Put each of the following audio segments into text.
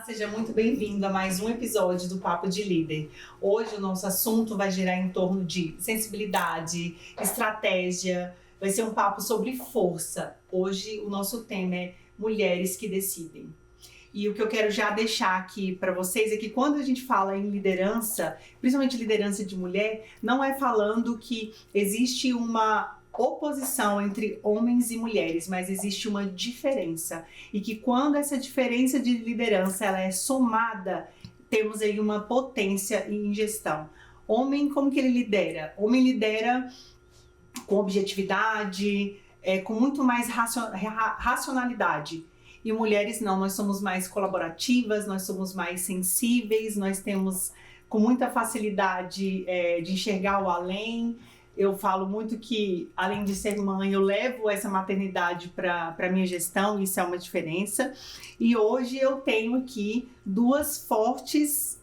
Seja muito bem-vindo a mais um episódio do Papo de Líder. Hoje o nosso assunto vai girar em torno de sensibilidade, estratégia, vai ser um papo sobre força. Hoje o nosso tema é mulheres que decidem. E o que eu quero já deixar aqui para vocês é que quando a gente fala em liderança, principalmente liderança de mulher, não é falando que existe uma oposição entre homens e mulheres, mas existe uma diferença. E que quando essa diferença de liderança ela é somada, temos aí uma potência em gestão. Homem, como que ele lidera? Homem lidera com objetividade, com muito mais racionalidade. E mulheres não, nós somos mais colaborativas, nós somos mais sensíveis, nós temos com muita facilidade de enxergar o além. Eu falo muito que, além de ser mãe, eu levo essa maternidade para a minha gestão, isso é uma diferença. E hoje eu tenho aqui duas fortes,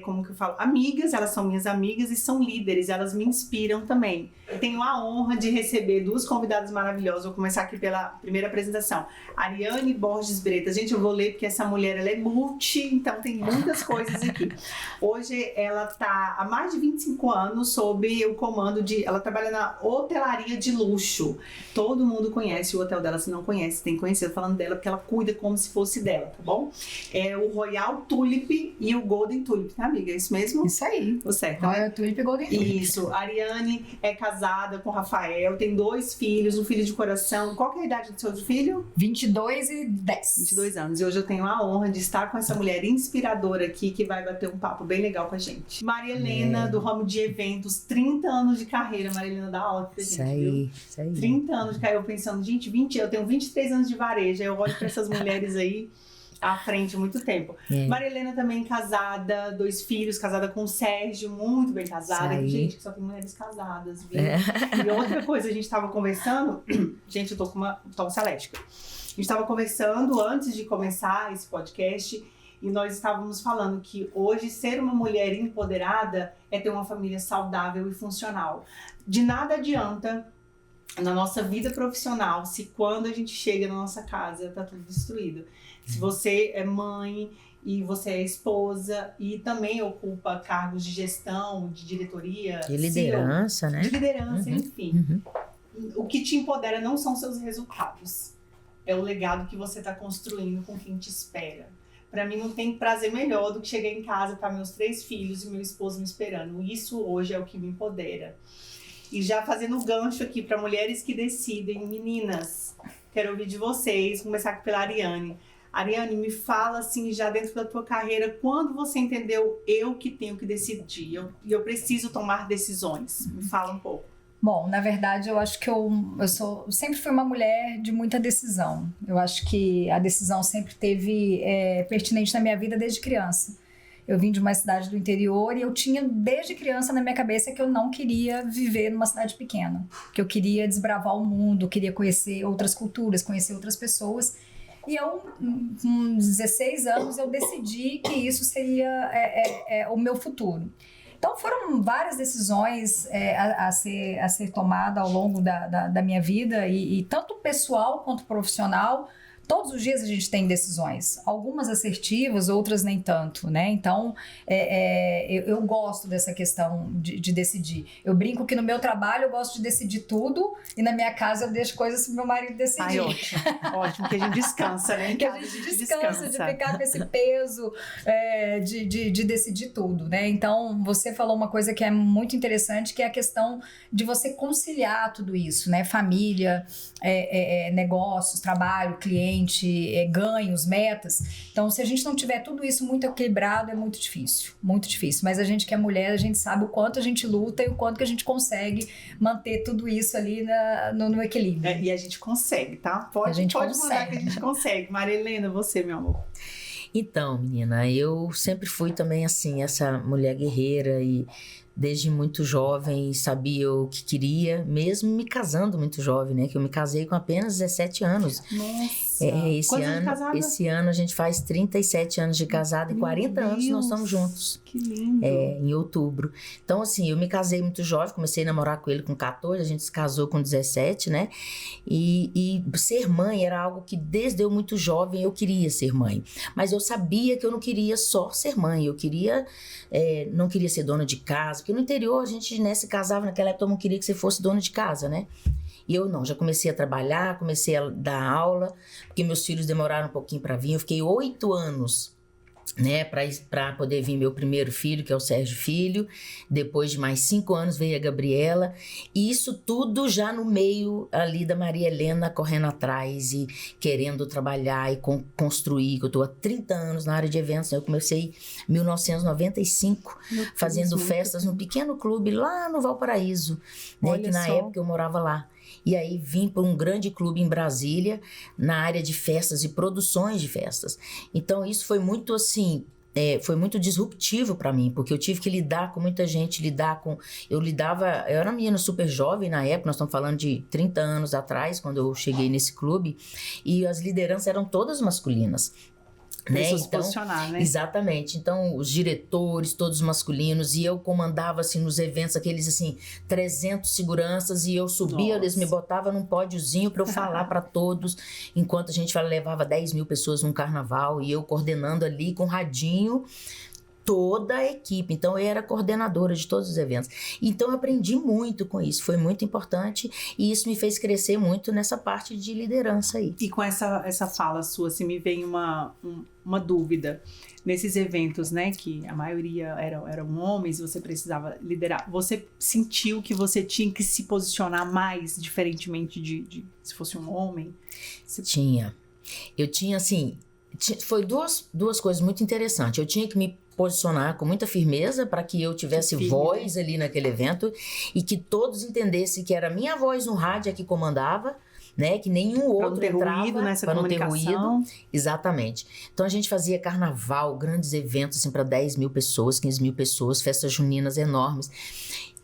como que eu falo? Amigas, elas são minhas amigas e são líderes, elas me inspiram também. Eu tenho a honra de receber duas convidadas maravilhosas. Vou começar aqui pela primeira apresentação. Ariane Borges Bretas. Gente, eu vou ler porque essa mulher ela é multi, então tem muitas coisas aqui. Hoje ela está há mais de 25 anos sob o comando de... Ela trabalha na hotelaria de luxo. Todo mundo conhece o hotel dela. Se não conhece, tem que conhecer. Eu tô falando dela porque ela cuida como se fosse dela, tá bom? É o Royal Tulip e o Golden Tulip, tá, amiga? É isso mesmo? Isso aí. Tô certo. Royal Tulip e Golden Tulip. Isso. A Ariane é casada com o Rafael, tem 2 filhos, um filho de coração. Qual que é a idade do seu filho? 22 e 10. 22 anos. E hoje eu tenho a honra de estar com essa mulher inspiradora aqui, que vai bater um papo bem legal com a gente. Maria Helena, do ramo de eventos, 30 anos de carreira. Maria Helena dá aula pra gente, viu? Isso aí. 30 anos de carreira. Eu pensando, gente, eu tenho 23 anos de varejo. Aí eu olho pra essas mulheres aí à frente há muito tempo. Maria Helena também casada, 2 filhos, casada com o Sérgio, muito bem casada. Gente, que só tem mulheres casadas, viu? E outra coisa, a gente tava conversando, gente, eu tô com uma tosse alérgica. A gente tava conversando antes de começar esse podcast e nós estávamos falando que hoje ser uma mulher empoderada é ter uma família saudável e funcional. De nada adianta na nossa vida profissional se quando a gente chega na nossa casa tá tudo destruído. Se você é mãe e você é esposa e também ocupa cargos de gestão, de diretoria, de liderança, né? De liderança, enfim. O que te empodera não são seus resultados, é o legado que você está construindo com quem te espera. Para mim não tem prazer melhor do que chegar em casa, tá meus 3 filhos e meu esposo me esperando. Isso hoje é o que me empodera. E já fazendo gancho aqui para mulheres que decidem, meninas, quero ouvir de vocês, começar aqui pela Ariane. Ariane, me fala assim, já dentro da tua carreira, quando você entendeu eu que tenho que decidir, eu preciso tomar decisões? Me fala um pouco. Bom, na verdade, eu acho que eu sempre fui uma mulher de muita decisão. Eu acho que a decisão sempre teve pertinente na minha vida desde criança. Eu vim de uma cidade do interior e eu tinha desde criança na minha cabeça que eu não queria viver numa cidade pequena. Que eu queria desbravar o mundo, queria conhecer outras culturas, conhecer outras pessoas. E eu, com 16 anos, eu decidi que isso seria o meu futuro. Então foram várias decisões a ser tomada ao longo da minha vida, e tanto pessoal quanto profissional. Todos os dias a gente tem decisões, algumas assertivas, outras nem tanto, né? Então, eu gosto dessa questão de decidir. Eu brinco que no meu trabalho eu gosto de decidir tudo e na minha casa eu deixo coisas pro meu marido decidir. Ai, ótimo, ótimo, que a gente descansa, né? Que a gente descansa de ficar com esse peso de decidir tudo, né? Então, você falou uma coisa que é muito interessante, que é a questão de você conciliar tudo isso, né? Família, negócios, trabalho, cliente, ganhos, metas. Então, se a gente não tiver tudo isso muito equilibrado, é muito difícil, muito difícil. Mas a gente que é mulher, a gente sabe o quanto a gente luta e o quanto que a gente consegue manter tudo isso ali no equilíbrio. E a gente consegue, tá? Pode mandar que a gente consegue. Maria Helena, você, meu amor. Então, menina, eu sempre fui também assim, essa mulher guerreira e desde muito jovem, sabia o que queria, mesmo me casando muito jovem, né? Que eu me casei com apenas 17 anos. Nossa! Esse ano a gente faz 37 anos de casado e 40 anos nós estamos juntos. Que lindo! Em outubro. Então, assim, eu me casei muito jovem, comecei a namorar com ele com 14, a gente se casou com 17, né? E ser mãe era algo que desde eu muito jovem eu queria ser mãe. Mas eu sabia que eu não queria só ser mãe, eu queria, não queria ser dona de casa, porque no interior a gente, né, se casava naquela época, todo mundo queria que você fosse dona de casa, né? E eu não, já comecei a trabalhar, comecei a dar aula, porque meus filhos demoraram um pouquinho para vir. Eu fiquei 8 anos, né, para poder vir meu primeiro filho, que é o Sérgio Filho. Depois de mais 5 anos veio a Gabriela. E isso tudo já no meio ali da Maria Helena, correndo atrás e querendo trabalhar e construir. Eu estou há 30 anos na área de eventos, né? Eu comecei em 1995, fazendo festas num pequeno clube lá no Valparaíso, né, que na época eu morava lá. E aí vim para um grande clube em Brasília, na área de festas e produções de festas. Então isso foi muito assim, foi muito disruptivo para mim, porque eu tive que lidar com muita gente, eu era uma menina super jovem na época, nós estamos falando de 30 anos atrás, quando eu cheguei nesse clube, e as lideranças eram todas masculinas. Né? Se posicionar, né? Exatamente. Então, os diretores, todos masculinos, e eu comandava, assim, nos eventos, aqueles, assim, 300 seguranças, e eu subia, eles me botavam num pódiozinho para eu falar para todos, enquanto a gente levava 10 mil pessoas num carnaval, e eu coordenando ali com radinho, toda a equipe. Então, eu era coordenadora de todos os eventos. Então, eu aprendi muito com isso. Foi muito importante e isso me fez crescer muito nessa parte de liderança aí. E com essa fala sua, assim, me vem uma dúvida. Nesses eventos, né, que a maioria eram homens, você precisava liderar. Você sentiu que você tinha que se posicionar mais diferentemente de se fosse um homem? Tinha. Eu tinha, assim... Foi duas coisas muito interessantes. Eu tinha que me posicionar com muita firmeza para que eu tivesse voz ali naquele evento e que todos entendessem que era a minha voz no rádio que comandava, né? Que nenhum outro entrava, para não ter ruído. Exatamente. Então a gente fazia carnaval, grandes eventos assim, para 10 mil pessoas, 15 mil pessoas, festas juninas enormes.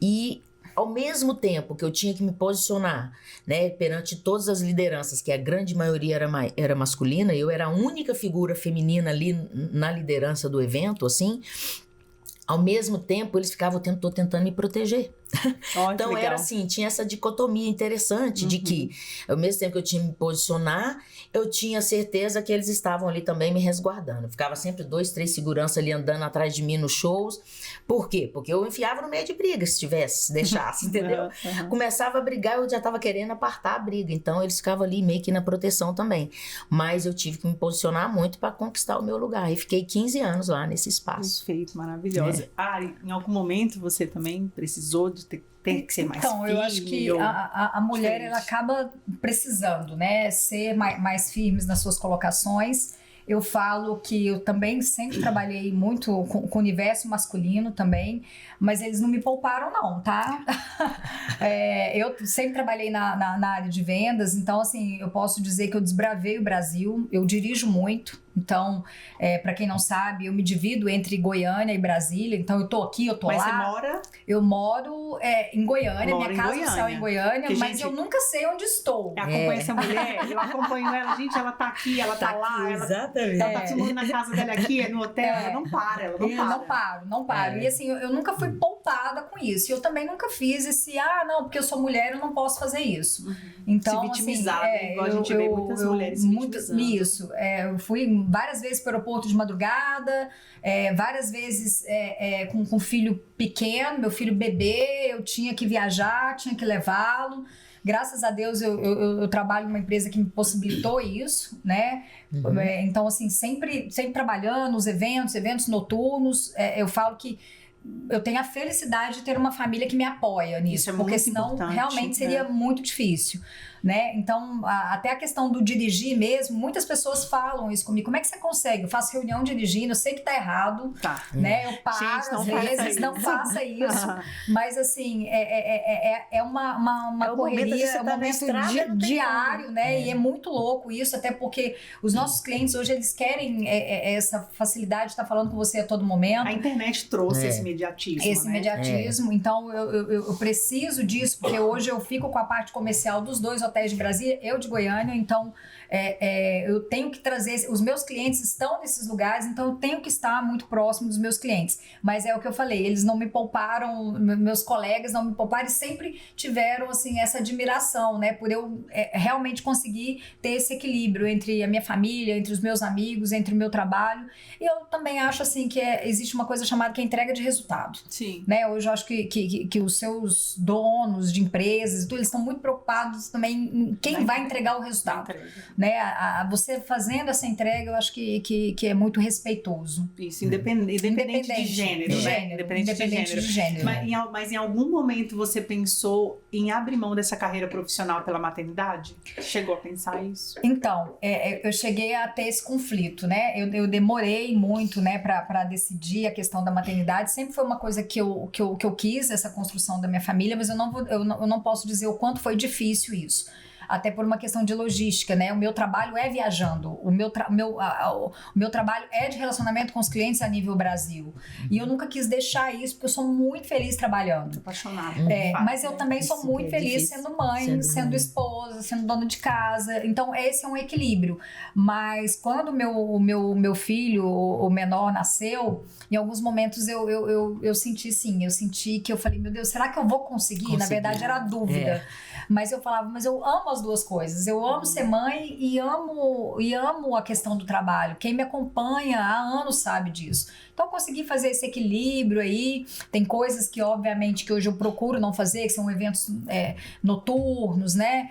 E ao mesmo tempo que eu tinha que me posicionar, né, perante todas as lideranças, que a grande maioria era masculina, eu era a única figura feminina ali na liderança do evento, assim, ao mesmo tempo eles ficavam o tempo todo tentando me proteger. Então era assim, tinha essa dicotomia interessante de que ao mesmo tempo que eu tinha que me posicionar, eu tinha certeza que eles estavam ali também me resguardando. Ficava sempre 2, 3 seguranças ali andando atrás de mim nos shows. Por quê? Porque eu enfiava no meio de briga se deixasse, entendeu? Começava a brigar, eu já estava querendo apartar a briga. Então eles ficavam ali meio que na proteção também. Mas eu tive que me posicionar muito para conquistar o meu lugar. E fiquei 15 anos lá nesse espaço. Perfeito, maravilhosa. Ari, em algum momento você também precisou de ter que ser mais firme? Então, eu acho que a mulher ela acaba precisando, né, ser mais firmes nas suas colocações. Eu falo que eu também sempre trabalhei muito com o universo masculino também, mas eles não me pouparam não, tá? Eu sempre trabalhei na área de vendas, então assim, eu posso dizer que eu desbravei o Brasil, eu dirijo muito. Então, para quem não sabe, eu me divido entre Goiânia e Brasília. Então, eu tô aqui, eu tô lá. Mas você mora? Eu moro em Goiânia, minha casa do céu é em Goiânia, mas eu nunca sei onde estou. Acompanha essa mulher, eu acompanho ela, gente, ela tá aqui, ela tá lá. Exatamente. Ela tá filmando na casa dela aqui, no hotel, ela não para, ela não para. Não paro. E assim, eu nunca fui poupada com isso. E eu também nunca fiz esse, não, porque eu sou mulher, eu não posso fazer isso. Então, se vitimizar, assim, igual a gente vê muitas mulheres se vitimizando. Isso. Eu fui várias vezes para o aeroporto de madrugada, várias vezes com filho pequeno, meu filho bebê, eu tinha que viajar, tinha que levá-lo. Graças a Deus eu trabalho numa empresa que me possibilitou isso, né? Então, assim, sempre trabalhando, os eventos noturnos, eu falo que eu tenho a felicidade de ter uma família que me apoia nisso, porque senão realmente seria muito difícil. né? Então, até a questão do dirigir mesmo, muitas pessoas falam isso comigo. Como é que você consegue? Eu faço reunião dirigindo, eu sei que tá errado, né? Eu paro, Gente, às vezes, não faça isso. Mas, assim, é uma correria, é um momento diário, né? E é muito louco isso, até porque os nossos clientes hoje, eles querem essa facilidade de estar falando com você a todo momento. A internet trouxe esse imediatismo, Esse imediatismo. Então, eu preciso disso, porque hoje eu fico com a parte comercial dos 2 hotéis de Brasília, eu de Goiânia, então eu tenho que trazer, os meus clientes estão nesses lugares, então eu tenho que estar muito próximo dos meus clientes. Mas é o que eu falei, eles não me pouparam, meus colegas não me pouparam e sempre tiveram, assim, essa admiração, né, por eu realmente conseguir ter esse equilíbrio entre a minha família, entre os meus amigos, entre o meu trabalho. E eu também acho, assim, que existe uma coisa chamada que é entrega de resultado. Sim. Né? Hoje eu acho que os seus donos de empresas, eles estão muito preocupados também em quem vai entregar o resultado. Né? Você fazendo essa entrega, eu acho que é muito respeitoso. Isso, independente de gênero, né? Independente de gênero. Mas em algum momento você pensou em abrir mão dessa carreira profissional pela maternidade? Chegou a pensar isso? Então, eu cheguei a ter esse conflito, né? Eu demorei muito, né, para decidir a questão da maternidade. Sempre foi uma coisa que eu quis, essa construção da minha família, mas eu não posso dizer o quanto foi difícil isso. Até por uma questão de logística, né? O meu trabalho é viajando, o meu trabalho é de relacionamento com os clientes a nível Brasil. E eu nunca quis deixar isso, porque eu sou muito feliz trabalhando. Apaixonada. Mas eu também sou muito feliz sendo mãe, sendo esposa, sendo dona de casa. Então, esse é um equilíbrio. Mas quando o meu filho, o menor, nasceu, em alguns momentos eu senti sim, eu senti que eu falei, meu Deus, será que eu vou conseguir? Na verdade, era a dúvida. Mas eu falava, mas eu amo as duas coisas. Eu amo ser mãe e amo a questão do trabalho. Quem me acompanha há anos sabe disso. Então, eu consegui fazer esse equilíbrio aí. Tem coisas que, obviamente, que hoje eu procuro não fazer, que são eventos noturnos, né?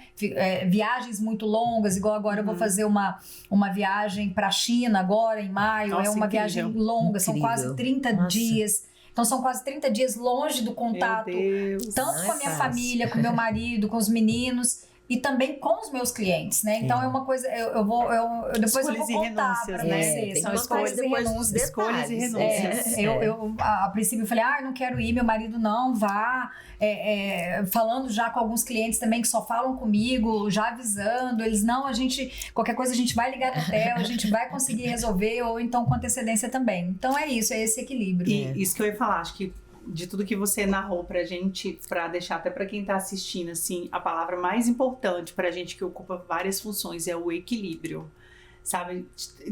Viagens muito longas, igual agora eu vou fazer uma viagem para a China agora, em maio. Nossa, é uma viagem longa, são quase 30 dias. Então, são quase 30 dias longe do contato, tanto com a minha família, com o meu marido, com os meninos e também com os meus clientes, né? Então, é uma coisa, depois eu vou contar para vocês. São escolhas e renúncias. Escolhas e renúncias. Eu, a princípio, falei, eu não quero ir, meu marido não, vá. Falando já com alguns clientes também que só falam comigo, já avisando, eles, não, qualquer coisa a gente vai ligar no hotel, a gente vai conseguir resolver, ou então com antecedência também. Então é isso, é esse equilíbrio. E isso que eu ia falar, acho que de tudo que você narrou pra gente, pra deixar até pra quem tá assistindo, assim, a palavra mais importante pra gente que ocupa várias funções é o equilíbrio. Sabe,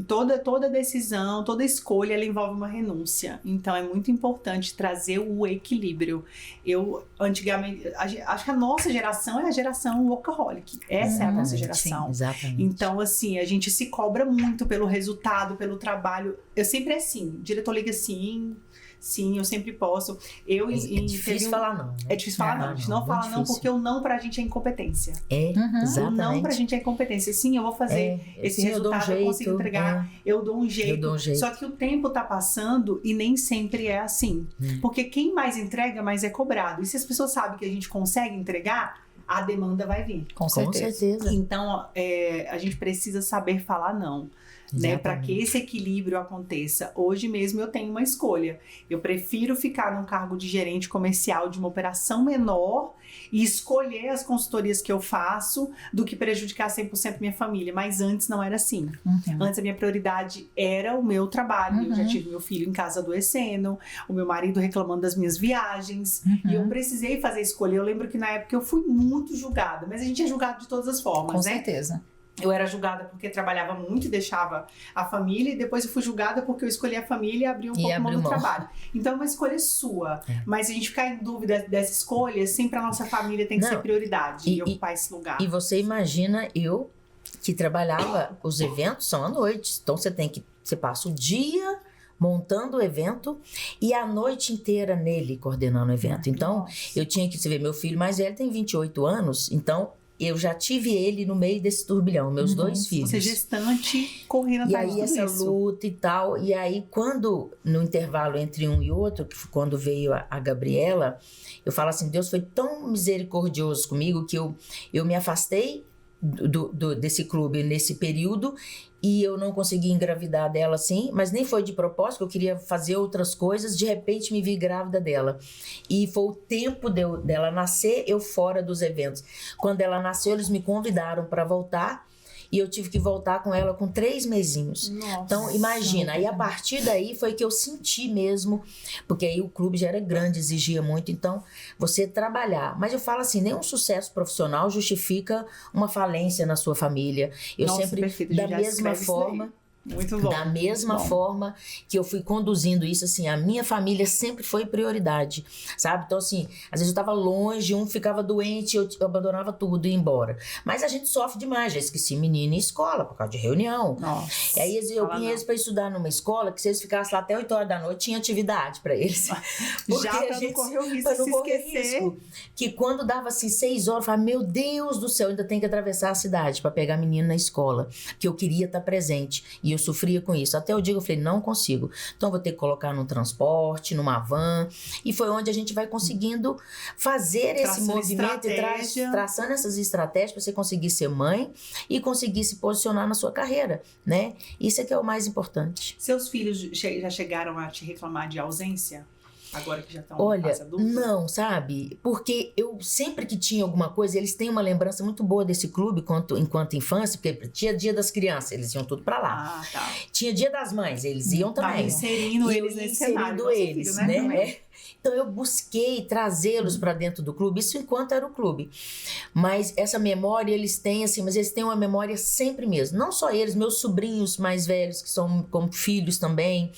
toda decisão, toda escolha, ela envolve uma renúncia. Então, é muito importante trazer o equilíbrio. Antigamente, acho que a nossa geração é a geração workaholic. Essa é a nossa geração. Sim, exatamente. Então, assim, a gente se cobra muito pelo resultado, pelo trabalho. Eu sempre assim, o diretor liga assim... Sim, eu sempre posso. É difícil falar não. Né? É difícil falar não. A gente não fala não, porque o não pra gente é incompetência. Exatamente. O não pra gente é incompetência. Sim, eu vou fazer esse resultado, eu consigo entregar, eu dou um jeito. Só que o tempo tá passando e nem sempre é assim. Porque quem mais entrega, mais é cobrado. E se as pessoas sabem que a gente consegue entregar, a demanda vai vir. Com certeza. Então, a gente precisa saber falar não. Né, para que esse equilíbrio aconteça. Hoje mesmo eu tenho uma escolha. Eu prefiro ficar num cargo de gerente comercial de uma operação menor e escolher as consultorias que eu faço do que prejudicar 100% minha família. Mas antes não era assim. Antes a minha prioridade era o meu trabalho. Eu já tive meu filho em casa adoecendo, o meu marido reclamando das minhas viagens. E eu precisei fazer escolha. Eu lembro que na época eu fui muito julgada. Mas a gente é julgado de todas as formas, Com né? certeza. Eu era julgada porque trabalhava muito e deixava a família, e depois eu fui julgada porque eu escolhi a família e abri um pouco mão do trabalho. Então é uma escolha sua. Mas se a gente ficar em dúvida dessa escolha, sempre a nossa família tem que ser prioridade e ocupar esse lugar. E você imagina eu que trabalhava, os eventos são à noite, então você passa o dia montando o evento e a noite inteira nele coordenando o evento. Então, eu tinha que, você vê, meu filho mais velho tem 28 anos, então eu já tive ele no meio desse turbilhão, meus 2 filhos. Você gestante, correndo atrás de tudo isso. E aí essa luta e tal, e aí quando, no intervalo entre um e outro, que foi quando veio a Gabriela, eu falo assim, Deus foi tão misericordioso comigo que eu me afastei desse clube nesse período. E eu não consegui engravidar dela assim, mas nem foi de propósito, eu queria fazer outras coisas, de repente me vi grávida dela. E foi o tempo dela nascer, eu fora dos eventos. Quando ela nasceu, eles me convidaram para voltar, e eu tive que voltar com ela com 3 mesinhos. Nossa, então, imagina, aí a partir daí foi que eu senti mesmo, porque aí o clube já era grande, exigia muito, então você trabalhar. Mas eu falo assim, nenhum sucesso profissional justifica uma falência na sua família. Eu Nossa, sempre, perfeito, da já mesma escreve isso forma... daí. Muito bom. Da mesma forma que eu fui conduzindo isso, assim, a minha família sempre foi prioridade, sabe? Então, assim, às vezes eu tava longe, um ficava doente, eu abandonava tudo e ia embora. Mas a gente sofre demais, já esqueci menina em escola, por causa de reunião. Nossa, E aí eu punha eles pra estudar numa escola, que se eles ficassem lá até 8 horas da noite, tinha atividade pra eles. Porque já pra não correr o risco de se esquecer. Risco. Que quando dava, assim, 6 horas, eu falava, meu Deus do céu, ainda tem que atravessar a cidade pra pegar a menina na escola, que eu queria estar presente. E eu sofria com isso. Até o dia eu falei, não consigo. Então eu vou ter que colocar num transporte, numa van. E foi onde a gente vai conseguindo fazer esse movimento e traçando essas estratégias para você conseguir ser mãe e conseguir se posicionar na sua carreira, né? Isso é que é o mais importante. Seus filhos já chegaram a te reclamar de ausência? Agora que já estão Olha, fase adulta? não, sabe? Porque eu sempre que tinha alguma coisa, eles têm uma lembrança muito boa desse clube enquanto infância, porque tinha dia das crianças, eles iam tudo pra lá. Ah, tá. Tinha dia das mães, eles iam também. Inserindo eles nesse cenário. Eles, filho, né? Então eu busquei trazê-los para dentro do clube, isso enquanto era o clube. Mas essa memória eles têm, assim, mas eles têm uma memória sempre mesmo. Não só eles, meus sobrinhos mais velhos, que são como filhos também,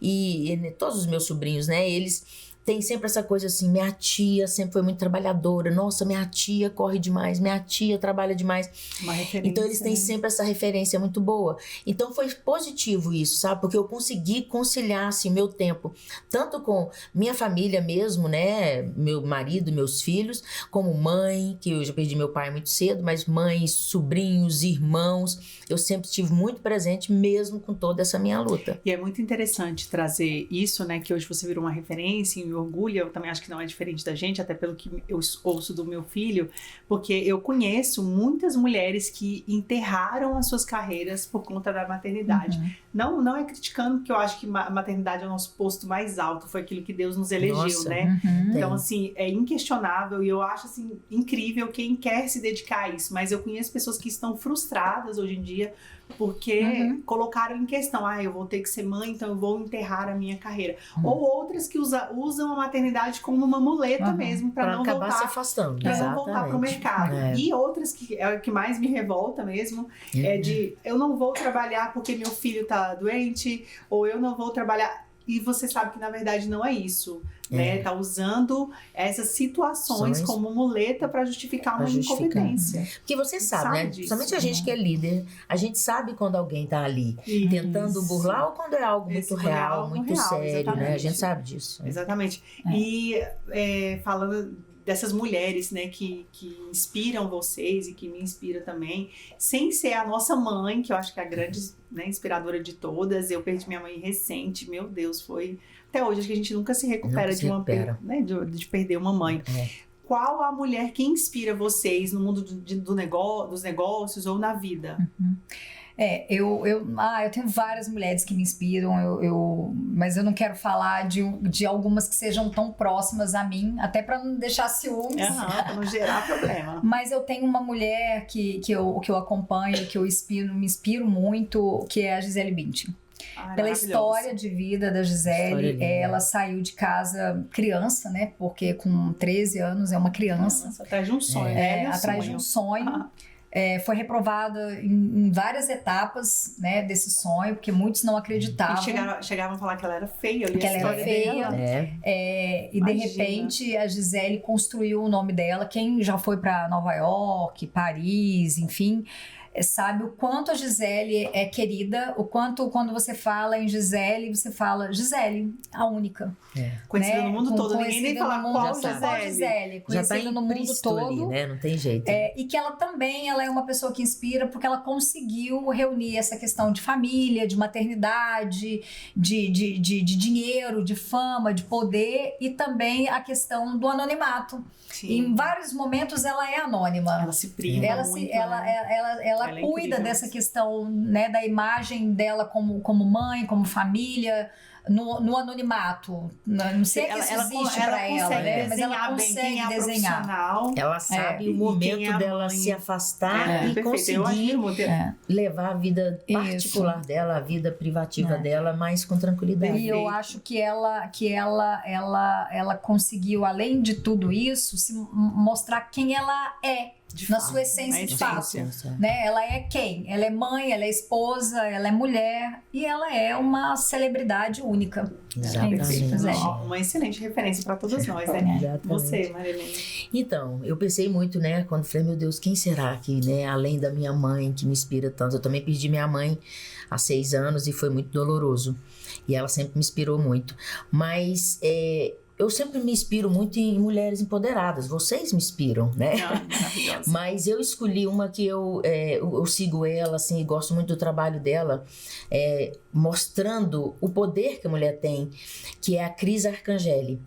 e todos os meus sobrinhos, né? Eles têm sempre essa coisa assim, minha tia sempre foi muito trabalhadora, nossa, minha tia corre demais, minha tia trabalha demais. Uma referência, então eles têm sempre essa referência muito boa. Então foi positivo isso, sabe? Porque eu consegui conciliar assim, meu tempo, tanto com minha família mesmo, né? Meu marido, meus filhos, como mãe, que eu já perdi meu pai muito cedo, mas mães, sobrinhos, irmãos, eu sempre estive muito presente mesmo com toda essa minha luta. E é muito interessante trazer isso, né? Que hoje você virou uma referência e me orgulha, eu também acho que não é diferente da gente, até pelo que eu ouço do meu filho, porque eu conheço muitas mulheres que enterraram as suas carreiras por conta da maternidade. Não é criticando, porque eu acho que a maternidade é o nosso posto mais alto, foi aquilo que Deus nos elegeu, Nossa, né? Então, assim, é inquestionável e eu acho, assim, incrível quem quer se dedicar a isso, mas eu conheço pessoas que estão frustradas hoje em dia porque colocaram em questão, eu vou ter que ser mãe, então eu vou enterrar a minha carreira. Ou outras que usam a maternidade como uma muleta mesmo, para não acabar voltar, se afastando. para não voltar pro mercado. E outras que é o que mais me revolta mesmo, é de eu não vou trabalhar porque meu filho tá doente, ou eu não vou trabalhar. E você sabe que na verdade não é isso, né? Tá usando essas situações como muleta para justificar uma incompetência. Porque você sabe, né? Disso, Principalmente a gente que é líder, a gente sabe quando alguém tá ali tentando burlar ou quando é algo muito real, muito sério, exatamente, né? A gente sabe disso. Exatamente. E falando dessas mulheres, né, que inspiram vocês e que me inspiram também, sem ser a nossa mãe, que eu acho que é a grande, né, inspiradora de todas. Eu perdi minha mãe recente, meu Deus, foi... Até hoje, acho que a gente nunca se recupera, de perder uma mãe. Qual a mulher que inspira vocês no mundo dos negócios ou na vida? Eu tenho várias mulheres que me inspiram, mas eu não quero falar de algumas que sejam tão próximas a mim, até para não deixar ciúmes. Para não gerar problema. Mas eu tenho uma mulher que eu acompanho, que me inspiro muito, que é a Gisele Bündchen. Pela história de vida da Gisele, ela saiu de casa criança, né? Porque com 13 anos é uma criança. Atrás de um sonho. Atrás de um sonho. Foi reprovada em várias etapas, né, desse sonho, porque muitos não acreditavam. E chegavam a falar que ela era feia. Que ela era feia. E de repente a Gisele construiu o nome dela. Quem já foi para Nova York, Paris, enfim... sabe o quanto a Gisele é querida, o quanto quando você fala em Gisele, você fala Gisele, a única. Conhecida no mundo todo, ninguém nem Conhecida fala no qual mundo, só Gisele. Já tá conhecida no mundo implícito todo. ali, né? Não tem jeito. E que ela é uma pessoa que inspira porque ela conseguiu reunir essa questão de família, de maternidade, de dinheiro, de fama, de poder e também a questão do anonimato. Sim. Em vários momentos ela é anônima. Ela se priva Ela, muito, ela Ela é cuida incrível. dessa questão, né, da imagem dela como mãe, como família, no anonimato. Não sei que isso existe pra ela, né? Mas ela consegue desenhar. Profissional. Ela sabe o E quem momento é a dela mãe. se afastar e perfeito. Eu conseguir admiro muito. levar a vida Isso. particular dela, a vida privativa dela, mais com tranquilidade. E eu acho que ela conseguiu, além de tudo isso, se mostrar quem ela é. Na sua essência de fato, né? Ela é quem? Ela é mãe, ela é esposa, ela é mulher e ela é uma celebridade única. Exatamente. Uma excelente referência para todas nós, né? Exatamente. Você, Marilene. Então, eu pensei muito, né, quando falei, meu Deus, quem será que, né, além da minha mãe, que me inspira tanto? Eu também perdi minha mãe há 6 anos e foi muito doloroso. E ela sempre me inspirou muito. Mas eu sempre me inspiro muito em mulheres empoderadas. Vocês me inspiram, né? Maravilhosa. Mas eu escolhi uma que eu sigo ela, assim, e gosto muito do trabalho dela, mostrando o poder que a mulher tem, que é a Cris Arcangeli.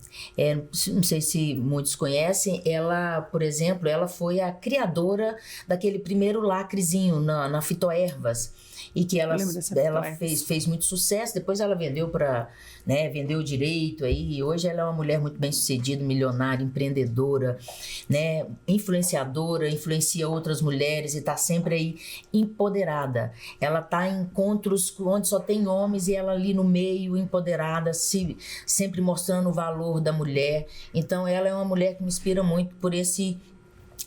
Não sei se muitos conhecem, ela, por exemplo, ela foi a criadora daquele primeiro lacrezinho na Fitoervas. E que ela fez muito sucesso, depois ela vendeu vendeu direito aí, e hoje ela é uma mulher muito bem sucedida, milionária, empreendedora, né, influenciadora, influencia outras mulheres e tá sempre aí empoderada. Ela tá em encontros onde só tem homens e ela ali no meio, empoderada, sempre mostrando o valor da mulher. Então ela é uma mulher que me inspira muito por esse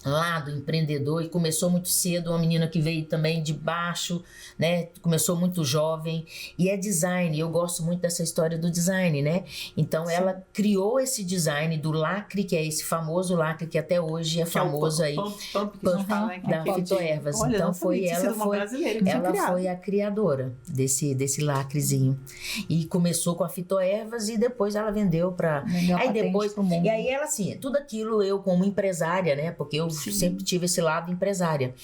lado empreendedor, e começou muito cedo, uma menina que veio também de baixo, né, começou muito jovem, e é design, eu gosto muito dessa história do design, né, então sim, ela criou esse design do lacre, que é esse famoso lacre que até hoje é famoso aí, da Fitoervas. Então ela foi a criadora desse lacrezinho, e começou com a Fitoervas e depois ela vendeu para e aí ela assim, tudo aquilo eu como empresária, né, porque eu sempre tive esse lado empresária.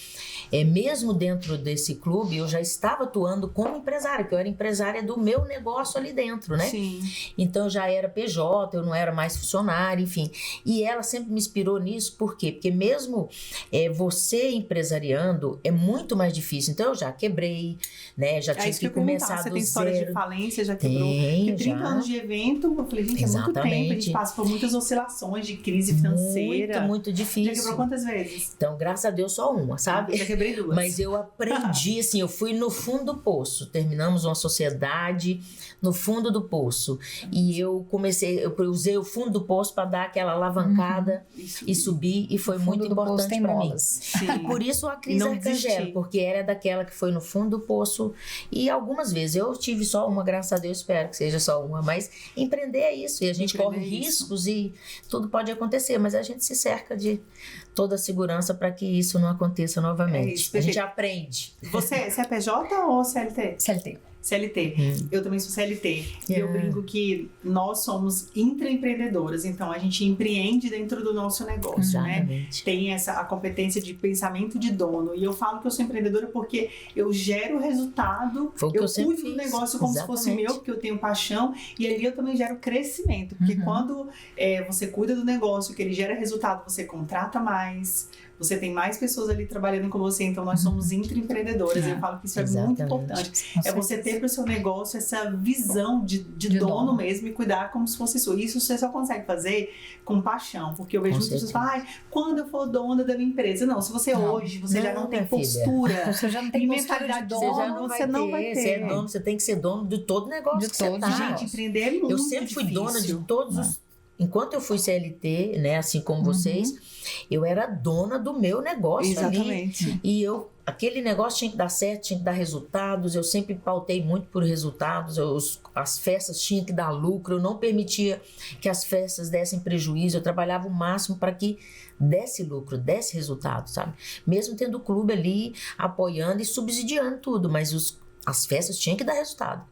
Mesmo dentro desse clube, eu já estava atuando como empresária, porque eu era empresária do meu negócio ali dentro, né? Sim. Então eu já era PJ, eu não era mais funcionária, enfim. E ela sempre me inspirou nisso, por quê? Porque mesmo você empresariando, é muito mais difícil. Então eu já quebrei, né? Já tive que começar do zero. Você tem história de falência, já quebrou? Porque 30 anos de evento, eu falei, gente, é muito tempo. A gente passa por muitas oscilações de crise financeira. Muito difícil. Já quebrou quantas vezes? Então, graças a Deus, só uma, sabe? Eu já quebrei 2. Mas eu aprendi, assim, eu fui no fundo do poço. Terminamos uma sociedade no fundo do poço. E eu usei o fundo do poço para dar aquela alavancada e subir. E foi muito importante para mim. E por isso a Cris Arcangeli, porque era daquela que foi no fundo do poço. E algumas vezes, eu tive só uma, graças a Deus, espero que seja só uma. Mas empreender é isso. E a gente corre riscos e tudo pode acontecer. Mas a gente se cerca de toda a segurança para que isso não aconteça novamente. A gente aprende. Você é PJ ou CLT? CLT. CLT. Eu também sou CLT. E eu brinco que nós somos intraempreendedoras. Então, a gente empreende dentro do nosso negócio, né? Tem a competência de pensamento de dono. E eu falo que eu sou empreendedora porque eu gero resultado. Eu cuido do negócio como se fosse meu, porque eu tenho paixão. E ali eu também gero crescimento. Porque quando você cuida do negócio, que ele gera resultado, você contrata mais. Você tem mais pessoas ali trabalhando com você, então nós somos intraempreendedoras. Eu falo que isso é muito importante. É você ter para o seu negócio essa visão de dono mesmo e cuidar como se fosse sua. Isso você só consegue fazer com paixão, porque eu vejo muitas pessoas falam, quando eu for dona da minha empresa. Não, se você hoje, você já não tem postura, você já não tem mentalidade de dono, você não vai ter. Você é dono, você tem que ser dono de todo negócio que você tá. Gente, empreender é muito difícil. Eu sempre fui dona de todos os... Enquanto eu fui CLT, né, assim como vocês, eu era dona do meu negócio ali. E eu aquele negócio tinha que dar certo, tinha que dar resultados, eu sempre pautei muito por resultados, as festas tinham que dar lucro, eu não permitia que as festas dessem prejuízo, eu trabalhava o máximo para que desse lucro, desse resultado, sabe? Mesmo tendo o clube ali apoiando e subsidiando tudo, mas as festas tinham que dar resultado.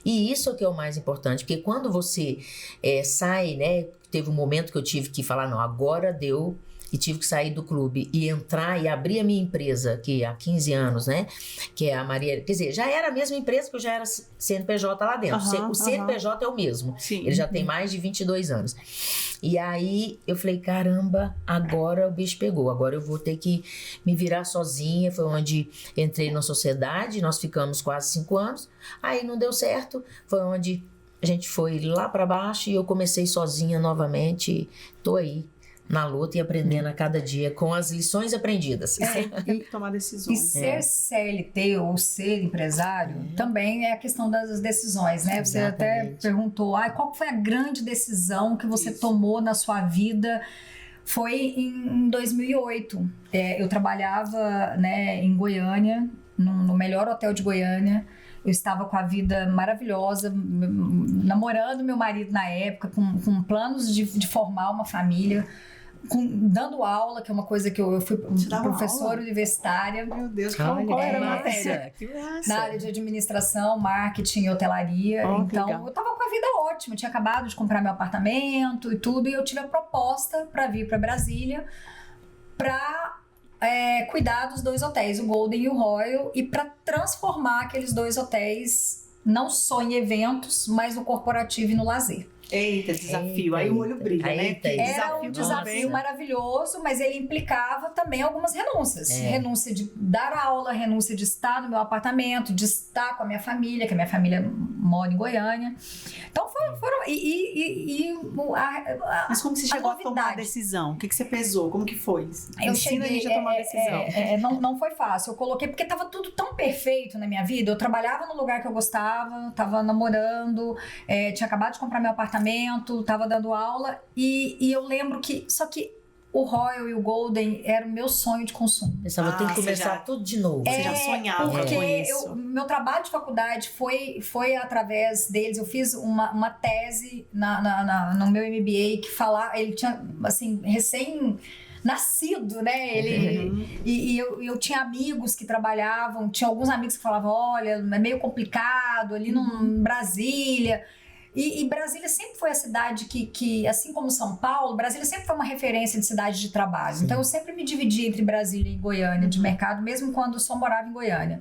E isso é o que é o mais importante, porque quando você sai, né? Teve um momento que eu tive que falar, não, agora deu, e tive que sair do clube e entrar e abrir a minha empresa, que há 15 anos, né? Que é a Maria... Quer dizer, já era a mesma empresa que eu já era CNPJ lá dentro. O CNPJ é o mesmo. Sim. Ele já tem mais de 22 anos. E aí eu falei, caramba, agora o bicho pegou. Agora eu vou ter que me virar sozinha. Foi onde entrei na sociedade. Nós ficamos quase 5 anos. Aí não deu certo. Foi onde a gente foi lá para baixo e eu comecei sozinha novamente. Tô aí na luta e aprendendo a cada dia com as lições aprendidas. Tem que tomar decisões. E ser CLT ou ser empresário também é a questão das decisões, né? Você até perguntou, qual foi a grande decisão que você tomou na sua vida? Foi em 2008. Eu trabalhava, né, em Goiânia, no melhor hotel de Goiânia. Eu estava com a vida maravilhosa, namorando meu marido na época, com planos de formar uma família. Dando aula, que é uma coisa que eu fui professora universitária. Meu Deus, qual era a matéria? Na área de administração, marketing e hotelaria. Então, eu tava com a vida ótima. Eu tinha acabado de comprar meu apartamento e tudo. E eu tive a proposta para vir para Brasília para cuidar dos 2 hotéis, o Golden e o Royal, e para transformar aqueles 2 hotéis não só em eventos, mas no corporativo e no lazer. Eita, desafio. Aí o olho brilha, né? Era um desafio maravilhoso, mas ele implicava também algumas renúncias. Renúncia de dar aula, renúncia de estar no meu apartamento, de estar com a minha família, que a minha família mora em Goiânia. Então foram... Mas como você chegou a tomar a decisão? O que você pesou? Como que foi? Eu cheguei a tomar a decisão. Não foi fácil. Eu coloquei, porque estava tudo tão perfeito na minha vida. Eu trabalhava no lugar que eu gostava, estava namorando, tinha acabado de comprar meu apartamento, tava dando aula e eu lembro que, só que o Royal e o Golden era o meu sonho de consumo. Pensava, tem que começar tudo de novo. Você já sonhava com isso. Meu trabalho de faculdade foi através deles. Eu fiz uma tese no meu MBA que ele tinha, assim, recém-nascido, né? Eu tinha amigos que trabalhavam, tinha alguns amigos que falavam, olha, é meio complicado ali em Brasília. E Brasília sempre foi a cidade que, assim como São Paulo, Brasília sempre foi uma referência de cidade de trabalho. Sim. Então eu sempre me dividi entre Brasília e Goiânia de mercado, mesmo quando eu só morava em Goiânia.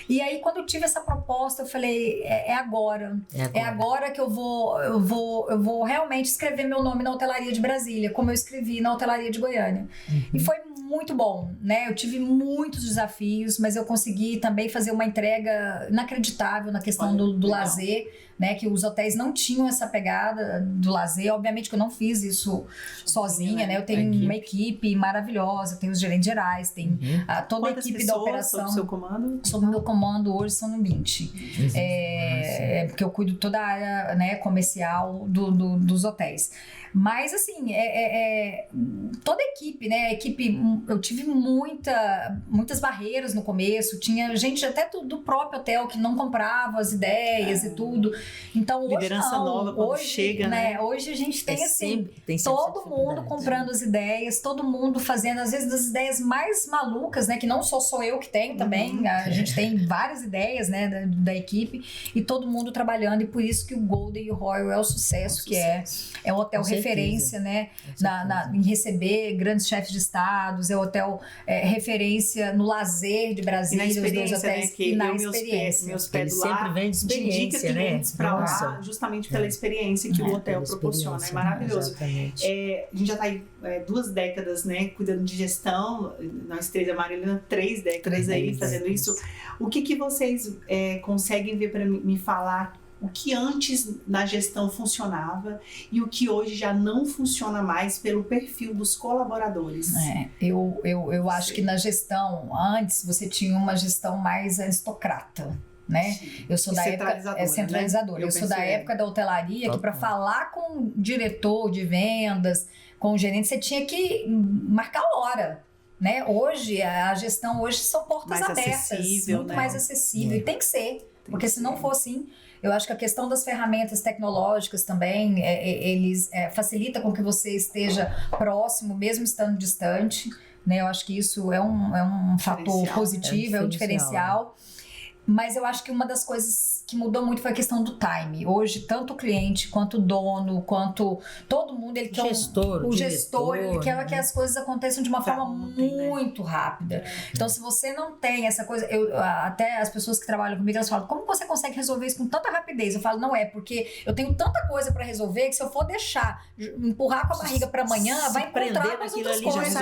E aí, quando eu tive essa proposta, eu falei, é agora. É agora que eu vou realmente escrever meu nome na hotelaria de Brasília, como eu escrevi na hotelaria de Goiânia. E foi muito bom, né? Eu tive muitos desafios, mas eu consegui também fazer uma entrega inacreditável na questão do lazer, né? Que os hotéis não tinham essa pegada do lazer. Obviamente que eu não fiz isso sozinha, né? Eu tenho uma equipe maravilhosa, eu tenho os gerentes gerais, tem toda a equipe da operação. Sob o seu comando? Sob o meu comando hoje são 20. Porque eu cuido toda a área, né, comercial dos hotéis. Mas assim, toda a equipe, né? Eu tive muitas barreiras no começo. Tinha gente até do próprio hotel que não comprava as ideias e tudo. Então hoje liderança nova quando chega, né? Hoje a gente tem assim, todo mundo comprando as ideias, todo mundo fazendo, às vezes, das ideias mais malucas, né? Que não sou eu que tenho também. A gente tem várias ideias, né, da equipe, e todo mundo trabalhando, e por isso que o Golden e o Royal é o sucesso que é um hotel referência, né, em receber grandes chefes de estados, é o hotel referência no lazer de Brasília, e na os 2 hotéis, né, que e na experiência. Meus pés lá, sempre vem de experiência, né? Pra lá, justamente pela experiência que o hotel proporciona, é maravilhoso. A gente já tá aí 2 décadas, né, cuidando de gestão, nós 3, a Marilena 3 décadas aí fazendo isso. O que vocês conseguem ver para me falar? O que antes na gestão funcionava e o que hoje já não funciona mais pelo perfil dos colaboradores? Eu acho que na gestão, antes você tinha uma gestão mais aristocrata, né? Eu sou da época centralizadora. Né? Eu sou da época da hotelaria, que para falar com o diretor de vendas, com o gerente, você tinha que marcar hora. né? Hoje, a gestão hoje são portas Mais abertas, acessível, muito né? mais acessível, e tem que ser, porque se não for assim, eu acho que a questão das ferramentas tecnológicas também, eles facilita com que você esteja próximo, mesmo estando distante, né? Eu acho que isso é um fator positivo, é um diferencial. Mas eu acho que uma das coisas que mudou muito foi a questão do time. Hoje, tanto o cliente, quanto o dono, quanto todo mundo, ele quer o gestor, ele diretor, quer que as coisas aconteçam de uma forma ontem, né? muito rápida. Então, se você não tem essa coisa, até as pessoas que trabalham comigo, elas falam, como você consegue resolver isso com tanta rapidez? Eu falo, não é, porque eu tenho tanta coisa para resolver que se eu for deixar, empurrar com a barriga para amanhã, vai encontrar com as outras coisas.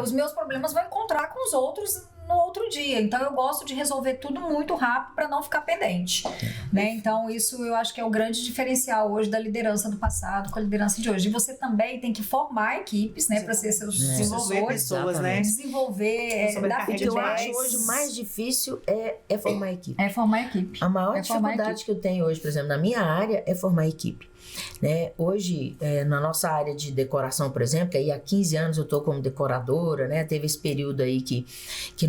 Os meus problemas vão encontrar com os outros no outro dia. Então eu gosto de resolver tudo muito rápido para não ficar pendente, né? Então isso eu acho que é o grande diferencial hoje da liderança do passado com a liderança de hoje. E você também tem que formar equipes, né, para ser seus desenvolver pessoas, né? Desenvolver, dar O que eu acho feedbacks. hoje mais difícil é formar equipe. É formar equipe. A maior dificuldade que eu tenho hoje, por exemplo, na minha área, é formar equipe. Né? Hoje, na nossa área de decoração, por exemplo, que aí há 15 anos eu estou como decoradora, né? Teve esse período aí que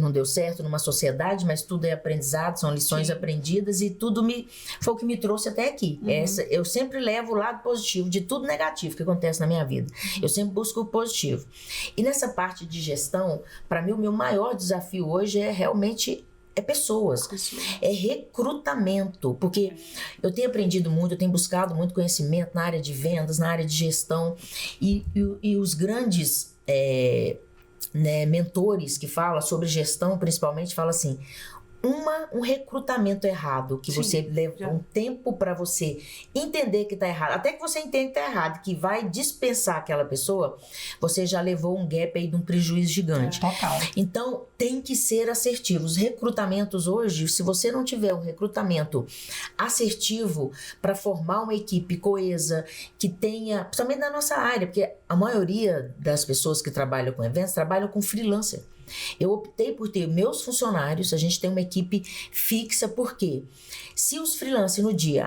não deu certo numa sociedade, mas tudo é aprendizado, são lições aprendidas e tudo foi o que me trouxe até aqui. Eu sempre levo o lado positivo de tudo negativo que acontece na minha vida. Eu sempre busco o positivo. E nessa parte de gestão, para mim, o meu maior desafio hoje é realmente pessoas, é recrutamento, porque eu tenho aprendido muito, eu tenho buscado muito conhecimento na área de vendas, na área de gestão, e os grandes mentores que falam sobre gestão, principalmente, falam assim, um recrutamento errado, que você leva um tempo para você entender que está errado, até que você entende que está errado, que vai dispensar aquela pessoa, você já levou um gap aí de um prejuízo gigante. Total. Então, tem que ser assertivo. Os recrutamentos hoje, se você não tiver um recrutamento assertivo para formar uma equipe coesa, que tenha, principalmente na nossa área, porque a maioria das pessoas que trabalham com eventos, trabalham com freelancer. Eu optei por ter meus funcionários, a gente tem uma equipe fixa, porque se os freelancers no dia,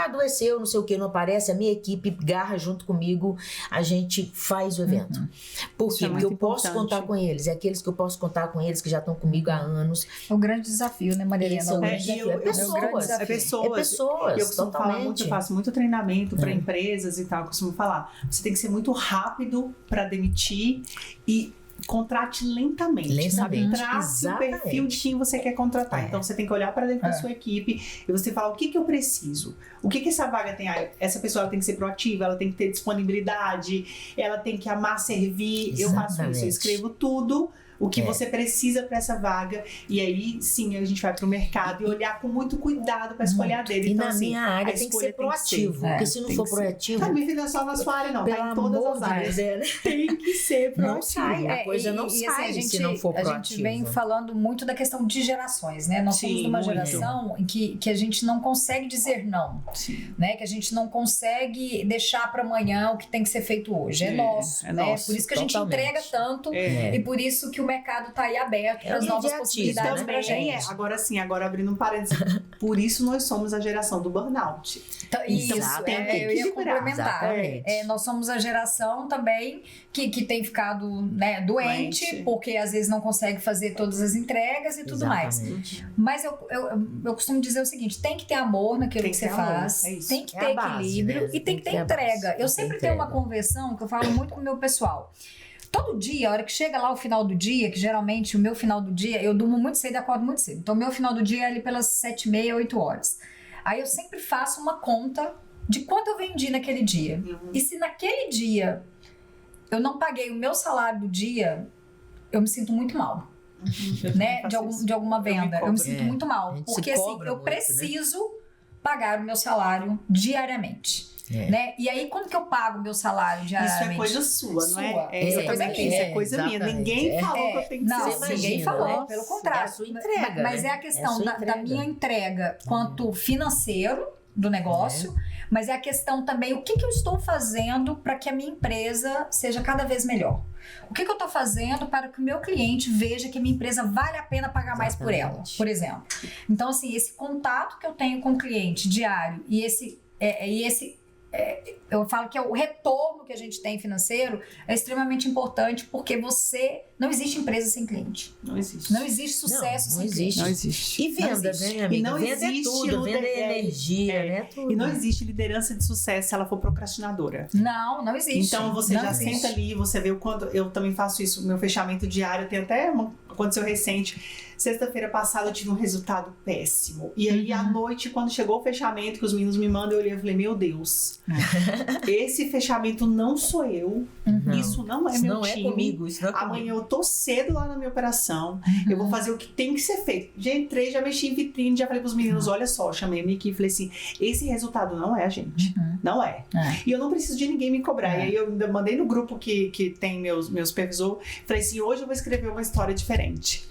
adoeceu, não sei o que, não aparece, a minha equipe garra junto comigo, a gente faz o evento. Por quê? Porque eu posso contar com eles, é aqueles que eu posso contar com eles que já estão comigo há anos. É o grande desafio, né, Maria Helena? É pessoas. Eu costumo falar muito, eu faço muito treinamento para empresas e tal, eu costumo falar, você tem que ser muito rápido para demitir e contrate lentamente, sabe? Trace o perfil de quem você quer contratar. Então, você tem que olhar para dentro da sua equipe e você falar, o que eu preciso? O que essa vaga tem? Essa pessoa ela tem que ser proativa, ela tem que ter disponibilidade, ela tem que amar servir. Eu faço isso, eu escrevo tudo o que você precisa para essa vaga, e aí sim a gente vai pro mercado e olhar com muito cuidado para escolher a dele. E então, na assim, minha área tem que ser proativo, porque se não for proativo... Também não é só na sua área não, tá em todas as áreas. Tem que ser proativo. Não sai, a coisa não sai se não for proativo. A gente vem falando muito da questão de gerações, né? Nós somos numa geração em que a gente não consegue dizer não, né? Que a gente não consegue deixar para amanhã o que tem que ser feito hoje. É nosso, né? Nosso, por isso que a gente entrega tanto e por isso que o mercado está aí aberto para as novas possibilidades pra gente. Agora abrindo um parênteses, por isso nós somos a geração do burnout. Então, isso, eu ia complementar. Nós somos a geração também que tem ficado, né, doente, porque às vezes não consegue fazer todas as entregas e tudo mais. Mas eu costumo dizer o seguinte, tem que ter amor naquilo que você faz, tem que ter equilíbrio e tem que ter entrega. Eu sempre tenho uma conversão que eu falo muito com o meu pessoal. Todo dia, a hora que chega lá o final do dia, que geralmente o meu final do dia, eu durmo muito cedo e acordo muito cedo. Então, o meu final do dia é ali pelas 7h30, 8 horas. Aí eu sempre faço uma conta de quanto eu vendi naquele dia. E se naquele dia eu não paguei o meu salário do dia, eu me sinto muito mal. Né? De alguma venda. Eu me sinto muito mal. Porque assim, eu preciso pagar o meu salário diariamente. Né? E aí, quando que eu pago o meu salário diariamente? Isso é coisa sua, não é? Isso é coisa minha. Ninguém falou que eu tenho que ser. Não, ninguém falou, pelo contrário. É a sua entrega, mas é a questão da minha entrega quanto financeiro do negócio, mas é a questão também, o que eu estou fazendo para que a minha empresa seja cada vez melhor? O que eu estou fazendo para que o meu cliente veja que a minha empresa vale a pena pagar mais por ela, por exemplo? Então, assim, esse contato que eu tenho com o cliente diário e esse eu falo que o retorno que a gente tem financeiro é extremamente importante, porque não existe empresa sem cliente. Não existe. Não existe sucesso sem cliente. Não existe. E venda, né, minha amiga? E não venda existe é tudo, venda é energia, né? Tudo. E não existe liderança de sucesso se ela for procrastinadora. Não existe. Então você não já existe. senta ali, você vê o quanto. Eu também faço isso, meu fechamento diário, tem até aconteceu recente. Sexta-feira passada eu tive um resultado péssimo. E aí, à noite, quando chegou o fechamento, que os meninos me mandam, eu olhei e falei, meu Deus, esse fechamento não sou eu. Isso não é Isso meu não time. é comigo, isso não é comigo. Amanhã eu tô cedo lá na minha operação. Eu vou fazer o que tem que ser feito. Já entrei, já mexi em vitrine, já falei pros meninos, olha só, chamei a minha equipe e falei assim, esse resultado não é a gente. Não é. E eu não preciso de ninguém me cobrar. E aí eu ainda mandei no grupo que tem meu supervisor, falei assim, hoje eu vou escrever uma história diferente.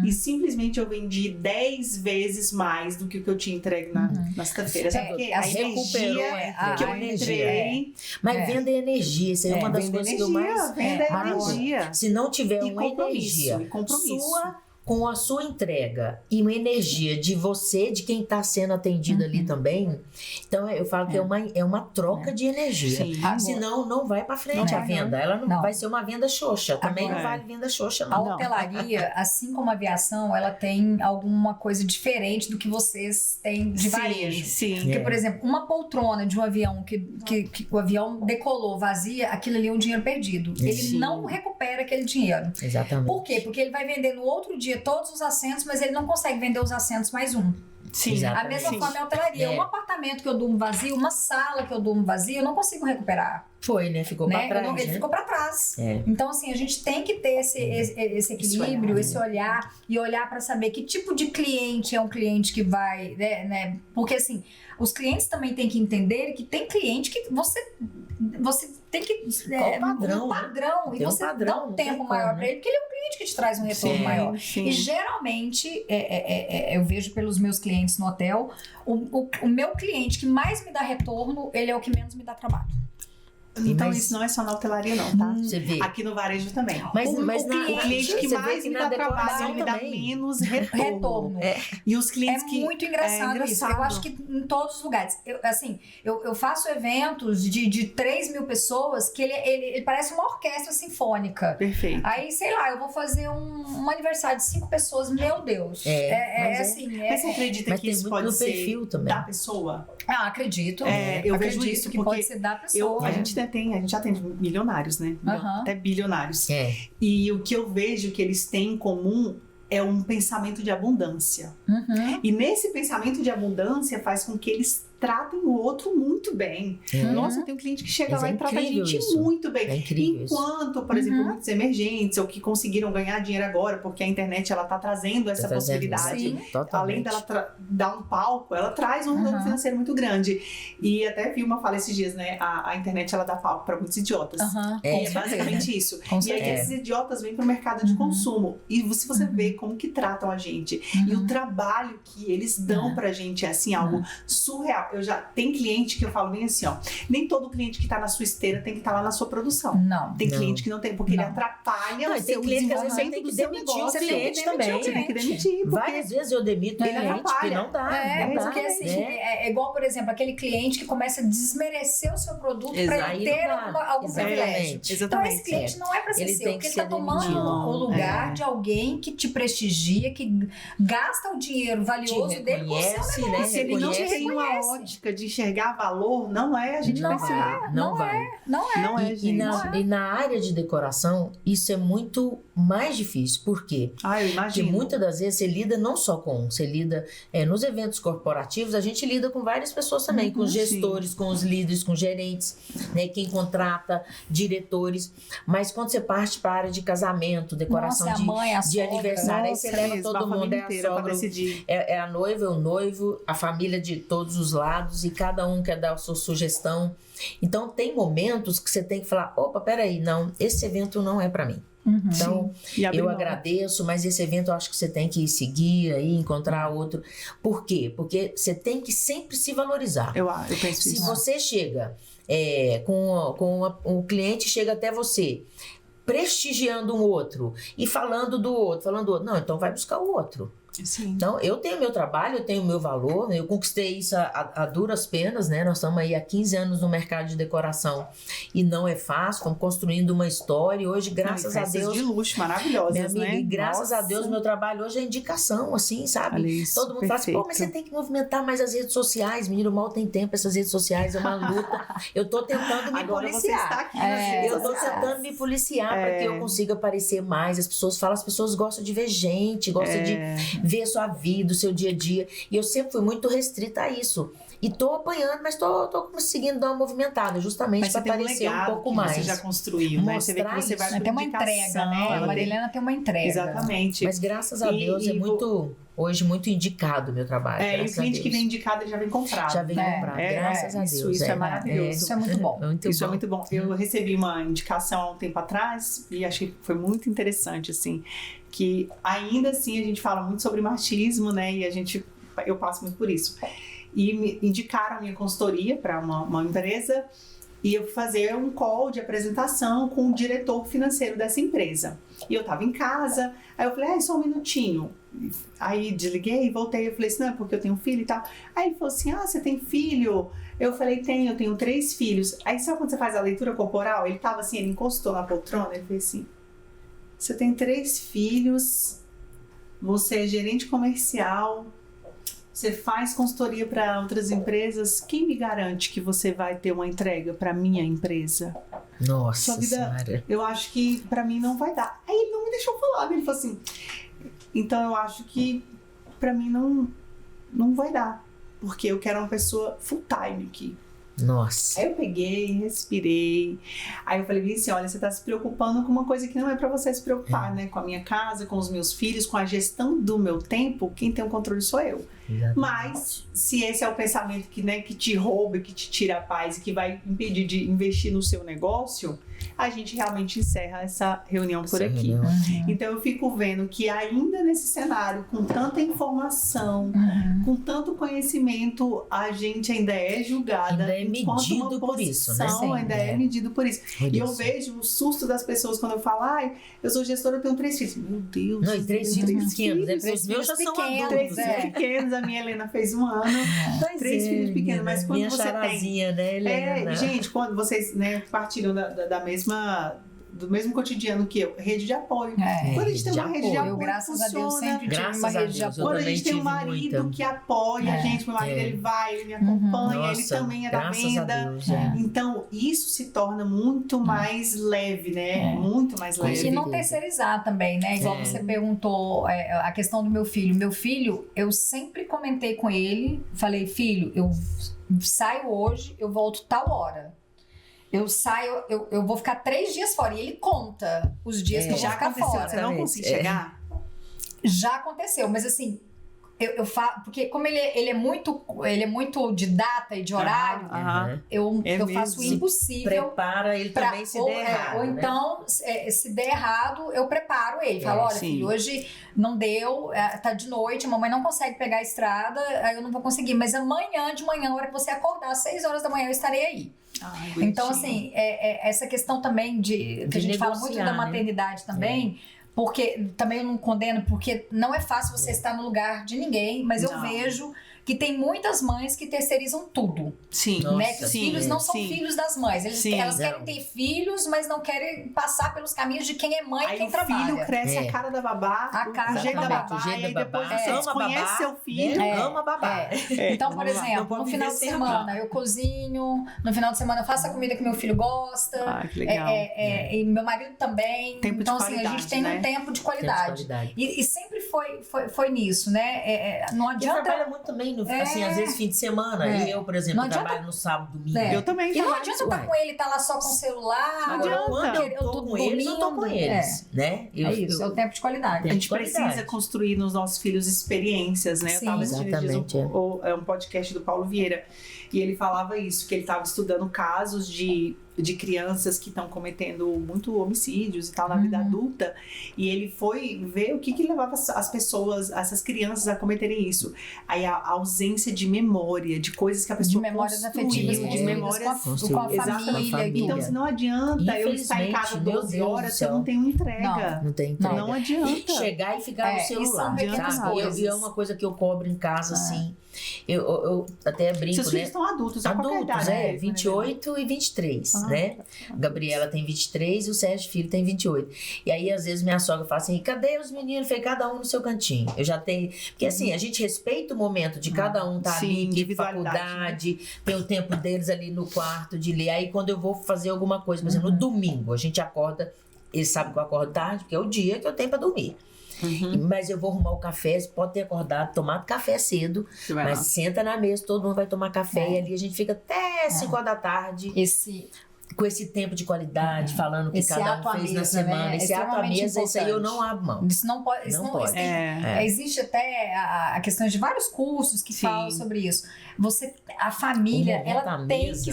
E simplesmente eu vendi 10 vezes mais do que o que eu tinha entregue na sexta-feira. Sabe por quê? A energia que eu entrei. Mas venda é energia, isso é uma das coisas que eu mais... Venda é energia. Se não tiver E uma compromisso, energia e compromisso. sua, com a sua entrega e uma energia de você, de quem está sendo atendido ali também, então eu falo que é uma troca de energia. Sim. Senão não vai para frente Não a vai, venda. Ela não vai ser uma venda xoxa. Também Agora, não vale venda xoxa, A não. hotelaria, assim como a aviação, ela tem alguma coisa diferente do que vocês têm de varejo. Sim. Porque, por exemplo, uma poltrona de um avião que o avião decolou vazia, aquilo ali é um dinheiro perdido. Ele Sim. não recupera aquele dinheiro. Exatamente. Por quê? Porque ele vai vender no outro dia todos os assentos, mas ele não consegue vender os assentos mais um. Sim. Exato. A mesma Sim. forma é a hotelaria. Um apartamento que eu durmo vazio, uma sala que eu durmo vazio, eu não consigo recuperar. Foi, né? Ficou Né? para trás, Ele né? ficou para trás. É. Então, assim, a gente tem que ter esse equilíbrio, esse olhar e olhar para saber que tipo de cliente é um cliente que vai, né? Porque, assim, os clientes também têm que entender que tem cliente que você tem que... Qual o padrão, um né? padrão. E Tem um você padrão, dá um não tem tempo como, maior né? para ele, porque ele é um cliente que te traz um retorno maior. Sim. E geralmente, eu vejo pelos meus clientes no hotel, o meu cliente que mais me dá retorno, ele é o que menos me dá trabalho. Então Mas- isso não é só na hotelaria não, tá? Você vê. Aqui no varejo também. Mas, o mas O cliente que você vê mais que me na dá trabalho, decoração ele me dá também. menos retorno. E os É clientes que... muito engraçado, isso. Eu acho que em todos os lugares. Eu faço eventos de 3 mil pessoas que ele parece uma orquestra sinfônica. Perfeito. Aí, sei lá, eu vou fazer um aniversário de 5 pessoas, meu Deus. Mas Mas você acredita Mas que tem isso muito pode no ser perfil também. da pessoa? Acredito. Eu vejo acredito isso que porque pode ser da pessoa. a gente já tem milionários, né? Aham. Até bilionários. É. E o que eu vejo que eles têm em comum é um pensamento de abundância. Uhum. E nesse pensamento de abundância faz com que eles tratem o outro muito bem. Nossa, tem um cliente que chega Mas lá é e trata a incrível gente isso. muito bem. É incrível isso. Enquanto, por exemplo, muitos emergentes ou que conseguiram ganhar dinheiro agora, porque a internet ela tá trazendo essa possibilidade. Sim. Totalmente. Além dela dar um palco, ela traz um retorno financeiro muito grande. E até vi uma fala esses dias, né? A internet ela dá palco para muitos idiotas. Aham, E com é certeza. basicamente isso. Com E aí certeza. esses idiotas vêm pro mercado de consumo. E se você vê como que tratam a gente e o trabalho que eles dão pra gente é assim, algo surreal. Tem cliente que eu falo bem assim, ó. Nem todo cliente que tá na sua esteira tem que estar lá na sua produção. Não. Tem cliente que não tem, porque ele Não. atrapalha Não, o e seu tem cliente que às vezes você desenvolvimento tem que do seu demitir o negócio. cliente também. Você tem que demitir, porque Várias vezes eu demito Ele cliente, porque atrapalha. não dá. É, não dá, porque assim, né? é igual, por exemplo, aquele cliente que começa a desmerecer o seu produto para Exato. ele ter Aí não dá. algum privilégio. Exatamente. Então esse cliente não é para ser Ele seu, tem porque que ele está ser tomando demitido. o lugar de alguém que te prestigia, que gasta o dinheiro valioso Te dele com o seu reconhece, negócio. né? se ele não Reconhece. tem uma ótica de enxergar valor, não é a gente Não vai ensinar. Não vai. Não é. Não é, E gente. na área de decoração, isso é muito mais difícil. Por quê? Eu Porque imagino. muitas das vezes você lida não só com você lida nos eventos corporativos, a gente lida com várias pessoas também, com os gestores, com os líderes, com os gerentes, né, quem contrata, diretores. Mas quando você parte para a área de casamento, decoração Nossa, a mãe, a de sogra. aniversário, aí você leva mesmo, todo a mundo, família é a inteira pra sogra, decidir. é a noiva, é o noivo, a família de todos os lados e cada um quer dar a sua sugestão. Então tem momentos que você tem que falar, opa, peraí, não, esse evento não é para mim. Então, E abrir eu mão. agradeço, mas esse evento eu acho que você tem que seguir aí, encontrar outro. Por quê? Porque você tem que sempre se valorizar. Eu penso Se isso. você chega o cliente chega até você prestigiando um outro e falando do outro, não, então vai buscar o outro. Sim. Então, eu tenho meu trabalho, eu tenho meu valor, eu conquistei isso a duras penas, né? Nós estamos aí há 15 anos no mercado de decoração e não é fácil, estamos construindo uma história e hoje, graças a Deus... de luxo, maravilhosas, minha amiga, né? e graças a Deus, Nossa. meu trabalho hoje é indicação, assim, sabe? Olha isso, Todo mundo fala assim, pô, mas você perfeito. tem que movimentar mais as redes sociais, menino, mal tem tempo, essas redes sociais é uma luta. Eu tô tentando me Agora você policiar. está aqui nas redes Eu tô sociais. tentando me policiar para que eu consiga aparecer mais. As pessoas falam, as pessoas gostam de ver gente, gostam de ver a sua vida, o seu dia a dia. E eu sempre fui muito restrita a isso. E tô apanhando, mas tô conseguindo dar uma movimentada, justamente para aparecer um pouco mais. Você já construiu, né? Você vê que você vai Ela tem uma entrega, né? A Marilena tem uma entrega. Exatamente. Mas graças a Deus hoje muito indicado o meu trabalho. E o cliente que vem indicado ele já vem comprado. Já vem comprado, graças a Deus. Isso é maravilhoso. Isso é muito bom. Isso é muito bom. Eu recebi uma indicação há um tempo atrás e achei que foi muito interessante, assim, que ainda assim a gente fala muito sobre machismo, né? E eu passo muito por isso. E me indicaram a minha consultoria para uma empresa e eu fui fazer um call de apresentação com o diretor financeiro dessa empresa. E eu tava em casa, aí eu falei, só um minutinho. Aí desliguei, voltei, eu falei assim, não, é porque eu tenho um filho e tal. Aí ele falou assim, você tem filho? Eu falei, eu tenho 3 filhos. Aí sabe quando você faz a leitura corporal? Ele tava assim, ele encostou na poltrona, ele fez assim, você tem 3 filhos, você é gerente comercial, você faz consultoria para outras empresas, quem me garante que você vai ter uma entrega para minha empresa? Nossa Sua vida, Senhora. eu acho que para mim não vai dar. Aí ele não me deixou falar, ele falou assim, então eu acho que para mim não vai dar, porque eu quero uma pessoa full time aqui. Nossa. Aí eu peguei, respirei. Aí eu falei assim, olha, você tá se preocupando com uma coisa que não é pra você se preocupar, né? Com a minha casa, com os meus filhos, com a gestão do meu tempo, quem tem o controle sou eu. Exatamente. Mas, se esse é o pensamento que, né, que te rouba, que te tira a paz e que vai impedir de investir no seu negócio, a gente realmente encerra essa reunião por aqui. Então eu fico vendo que ainda nesse cenário, com tanta informação, com tanto conhecimento, a gente ainda é julgada. Ainda é medido por isso, né? Ainda é medido por isso. Por E eu isso. vejo o susto das pessoas quando eu falo, eu sou gestora, eu tenho 3 filhos. Meu Deus. Não, e 3 filhos pequenos, né? Três Os meus já filhos são pequenos, adultos. 3 filhos pequenos, a minha Helena fez 1 ano. 3 filhos pequenos, mas quando minha você tem... charazinha, né, Helena? Gente, quando vocês, né, partilham do mesmo cotidiano que eu, rede de apoio. Quando a gente tem uma rede de apoio, eu, graças a Deus, funciona. sempre tive uma rede de apoio. Quando a gente tem um marido que apoia a gente, meu marido ele vai, ele me acompanha, ele também é da venda. Então, isso se torna muito mais leve, né? Muito mais leve. E não terceirizar também, né? Igual você perguntou a questão do meu filho. Meu filho, eu sempre comentei com ele, falei, filho, eu saio hoje, eu volto tal hora. Eu saio, eu vou ficar 3 dias fora. E ele conta os dias que eu vou ficar fora. Você não conseguiu chegar? Já aconteceu, mas assim, eu falo, porque como ele é muito de data e de horário, eu faço o impossível. Prepara ele também se der errado. Ou então, se der errado, eu preparo ele. Falo, olha, filho, hoje não deu, tá de noite, a mamãe não consegue pegar a estrada, aí eu não vou conseguir. Mas amanhã de manhã, a hora que você acordar, às 6 horas da manhã, eu estarei aí. Então, assim, essa questão também que a gente fala muito da maternidade também, porque também eu não condeno, porque não é fácil você estar no lugar de ninguém, mas eu vejo que tem muitas mães que terceirizam tudo. Sim. Né? Que os filhos não são filhos das mães. Elas querem ter filhos, mas não querem passar pelos caminhos de quem é mãe e quem trabalha. O filho cresce a cara da babá, o jeito da babá, e aí depois você desconhece seu filho. Ama babá. Então, por exemplo, no final de semana eu cozinho, no final de semana eu faço a comida que meu filho gosta. Que legal. E meu marido também. Tempo então, de assim, qualidade, a gente tem um tempo de qualidade. E sempre foi nisso, né? Não adianta... trabalha muito também, assim, às vezes fim de semana. E eu, por exemplo, trabalho no sábado, domingo. Eu também. E não adianta estar com ele, estar lá só com o celular. Agora, quando eu tô com eles, eu tô com eles, né? Isso, é o tempo de qualidade. A gente precisa construir nos nossos filhos experiências, né? Sim, eu tava assistindo um podcast do Paulo Vieira. e ele falava isso, que ele estava estudando casos de crianças que estão cometendo muito homicídios e tal na vida adulta, e ele foi ver o que levava as pessoas, essas crianças a cometerem isso. Aí a ausência de memória, de coisas que a pessoa de memórias afetivas, de memórias com a família. Então, se não adianta eu estar em casa 12 horas se eu não tenho entrega. Não tem entrega. Não adianta. Chegar e ficar no celular. E é uma coisa que eu cobro em casa, assim. Eu até brinco, seus né? filhos estão adultos, a qualquer idade. 28 e 23, né? Gabriela tem 23 e o Sérgio Filho tem 28. E aí, às vezes, minha sogra fala assim, cadê os meninos? Eu falei, cada um no seu cantinho. Eu já tenho... Porque, assim, a gente respeita o momento de cada um tá ali, de faculdade, tem o tempo deles ali no quarto de ler. Aí, quando eu vou fazer alguma coisa, por exemplo, no domingo, a gente acorda, eles sabem que eu acordo tarde, porque é o dia que eu tenho pra dormir. Mas eu vou arrumar o café, você pode ter acordado, tomado café cedo, mas senta na mesa, todo mundo vai tomar café e ali a gente fica até 5 horas da tarde com esse tempo de qualidade, falando o que cada um fez na semana. Né? Esse ato à mesa, isso aí eu não abro mão. Isso não pode. Existe até a questão de vários cursos que falam sobre isso. A família, ela tem que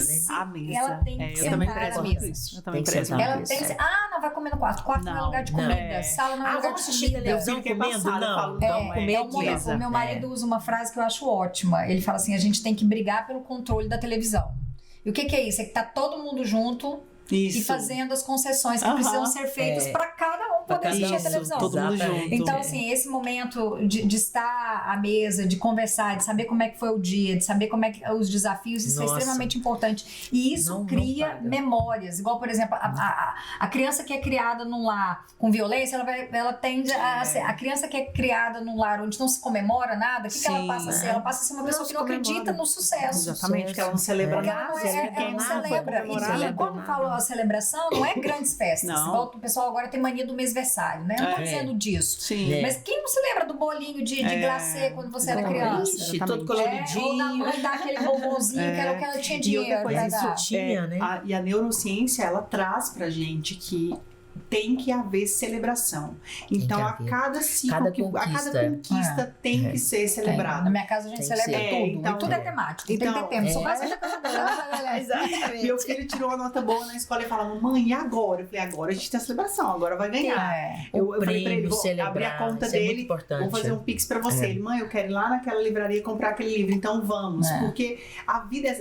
ela tem que sentar na mesa. Eu também prezo ela tem que não vai comer no quarto. Quarto não é lugar de comida. Sala não é lugar de comida. Televisão comendo? Não. O meu marido usa uma frase que eu acho ótima. Ele fala assim, a gente tem que brigar pelo controle da televisão. E o que é isso? É que tá todo mundo junto e fazendo as concessões que precisam ser feitas para cada um poder assistir a televisão. Todo mundo junto. Então, assim, esse momento de estar à mesa, de conversar, de saber como é que foi o dia, de saber como é que os desafios, isso é extremamente importante. E isso cria memórias. Igual, por exemplo, a criança que é criada num lar com violência, ela tende a ser... A criança que é criada num lar onde não se comemora nada, o que ela passa a ser? Ela passa a ser uma pessoa que não acredita no sucesso. Exatamente, porque ela não celebra nada. Ela não celebra. E quando falo a celebração, não é grandes festas. Igual o pessoal agora tem mania do mêsversário, né? Eu não tô dizendo disso. Mas quem não se lembra do bolinho de glacê quando você era criança? Todo coloridinho. Ou da mãe dar aquele bombonzinho que era o que ela tinha dinheiro. E a neurociência, ela traz pra gente que tem que haver celebração. Então, a cada ciclo, a cada conquista tem que ser celebrada. Na minha casa a gente celebra tudo. Então, tudo é temático. Tem que ter tempo. Só vai ser exatamente. Meu filho tirou uma nota boa na escola e falava, mãe, e agora? Eu falei, agora a gente tem a celebração, agora vai ganhar. Eu falei pra ele, vou abrir a conta dele, vou fazer um pix pra você. Ele, mãe, eu quero ir lá naquela livraria comprar aquele livro, então vamos. Porque a vida,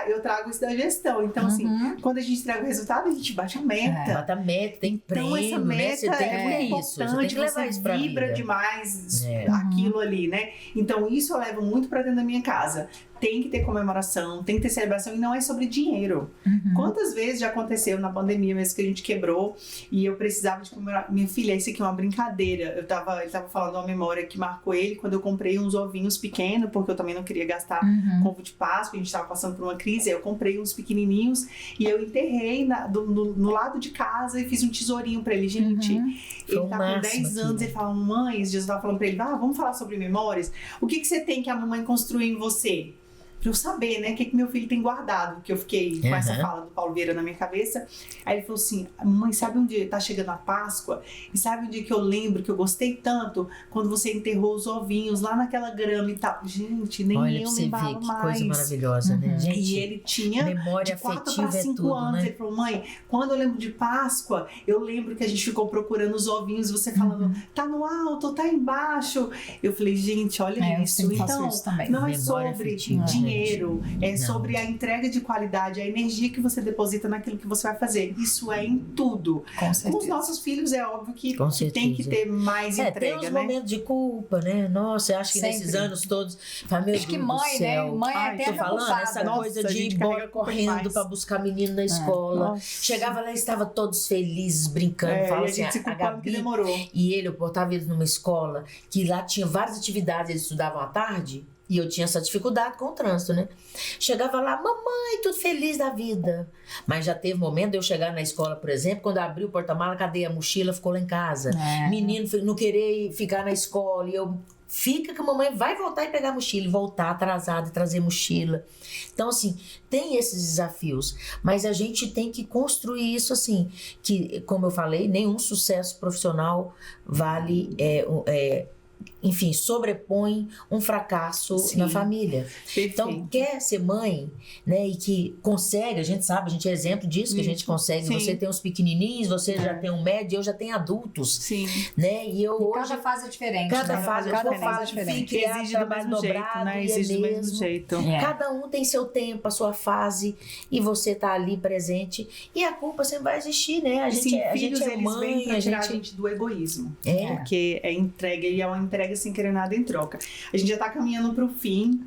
eu trago isso da gestão. Então, assim, quando a gente entrega o resultado, a gente bate a meta. Bate a meta, tem prêmio, então, essa meta você tem que muito isso, importante, você tem que levar isso pra vibra vida. demais aquilo ali, né? Então, isso eu levo muito pra dentro da minha casa. Tem que ter comemoração, tem que ter celebração e não é sobre dinheiro. Quantas vezes já aconteceu na pandemia mesmo que a gente quebrou e eu precisava de comemorar? Minha filha, isso aqui é uma brincadeira. Ele tava falando uma memória que marcou ele quando eu comprei uns ovinhos pequenos, porque eu também não queria gastar com ovo de Páscoa, a gente tava passando por uma crise, aí eu comprei uns pequenininhos e eu enterrei no lado de casa e fiz um tesourinho pra ele. Gente, ele tá com 10 anos, ele fala, mãe, Jesus tava falando pra ele, vamos falar sobre memórias? O que você tem que a mamãe construiu em você? Pra eu saber, né, o que meu filho tem guardado, que eu fiquei com essa fala do Paulo Vieira na minha cabeça. Aí ele falou assim, mãe, sabe um dia, tá chegando a Páscoa, e sabe um dia que eu lembro que eu gostei tanto, quando você enterrou os ovinhos lá naquela grama e tal. Gente, nem eu me embalo mais. Que coisa maravilhosa, né, gente? E ele tinha memória de 4 afetiva para 5 anos, né? ele falou, mãe, quando eu lembro de Páscoa, eu lembro que a gente ficou procurando os ovinhos, você falando, tá no alto, tá embaixo. Eu falei, gente, olha isso. Então, não é sobre dinheiro, é sobre a entrega de qualidade, a energia que você deposita naquilo que você vai fazer. Isso é em tudo. Com certeza. Os nossos filhos é óbvio que tem que ter mais entrega, tem uns né? momentos de culpa, né? Nossa, eu acho que nesses anos todos, acho que mãe, né? Mãe é até tô falando, essa coisa de ir embora correndo pra buscar menino na escola. Chegava lá e estava todos felizes, brincando. Fala assim, a Gabi demorou. E eu botava eles numa escola que lá tinha várias atividades, eles estudavam à tarde. E eu tinha essa dificuldade com o trânsito, né? Chegava lá, mamãe, tudo feliz da vida. Mas já teve momento de eu chegar na escola, por exemplo, quando eu abri o porta-mala, cadê a mochila? Ficou lá em casa. Menino não querer ficar na escola. E eu, fica que a mamãe vai voltar e pegar a mochila. E voltar atrasada e trazer mochila. Então, assim, tem esses desafios. Mas a gente tem que construir isso assim. Que, como eu falei, nenhum sucesso profissional vale... enfim, sobrepõe um fracasso na família. Perfeito. Então, quer ser mãe, né, e que consegue, a gente sabe, a gente é exemplo disso, que a gente consegue. Sim. Você tem os pequenininhos, você já tem um médio, eu já tenho adultos. Sim. Né? E eu hoje... Cada fase é diferente. Cada né? fase, cada eu falo, diferente. criar Exige do trabalho mesmo jeito, dobrado, né? e Exige do mesmo mesmo. jeito. É. Cada um tem seu tempo, a sua fase, e você tá ali presente, e a culpa sempre vai existir, né? A gente Filhos, é eles mãe, vêm pra a tirar a gente... gente do egoísmo. É. Porque é entrega, e é uma entrega sem querer nada em troca. A gente já tá caminhando pro fim.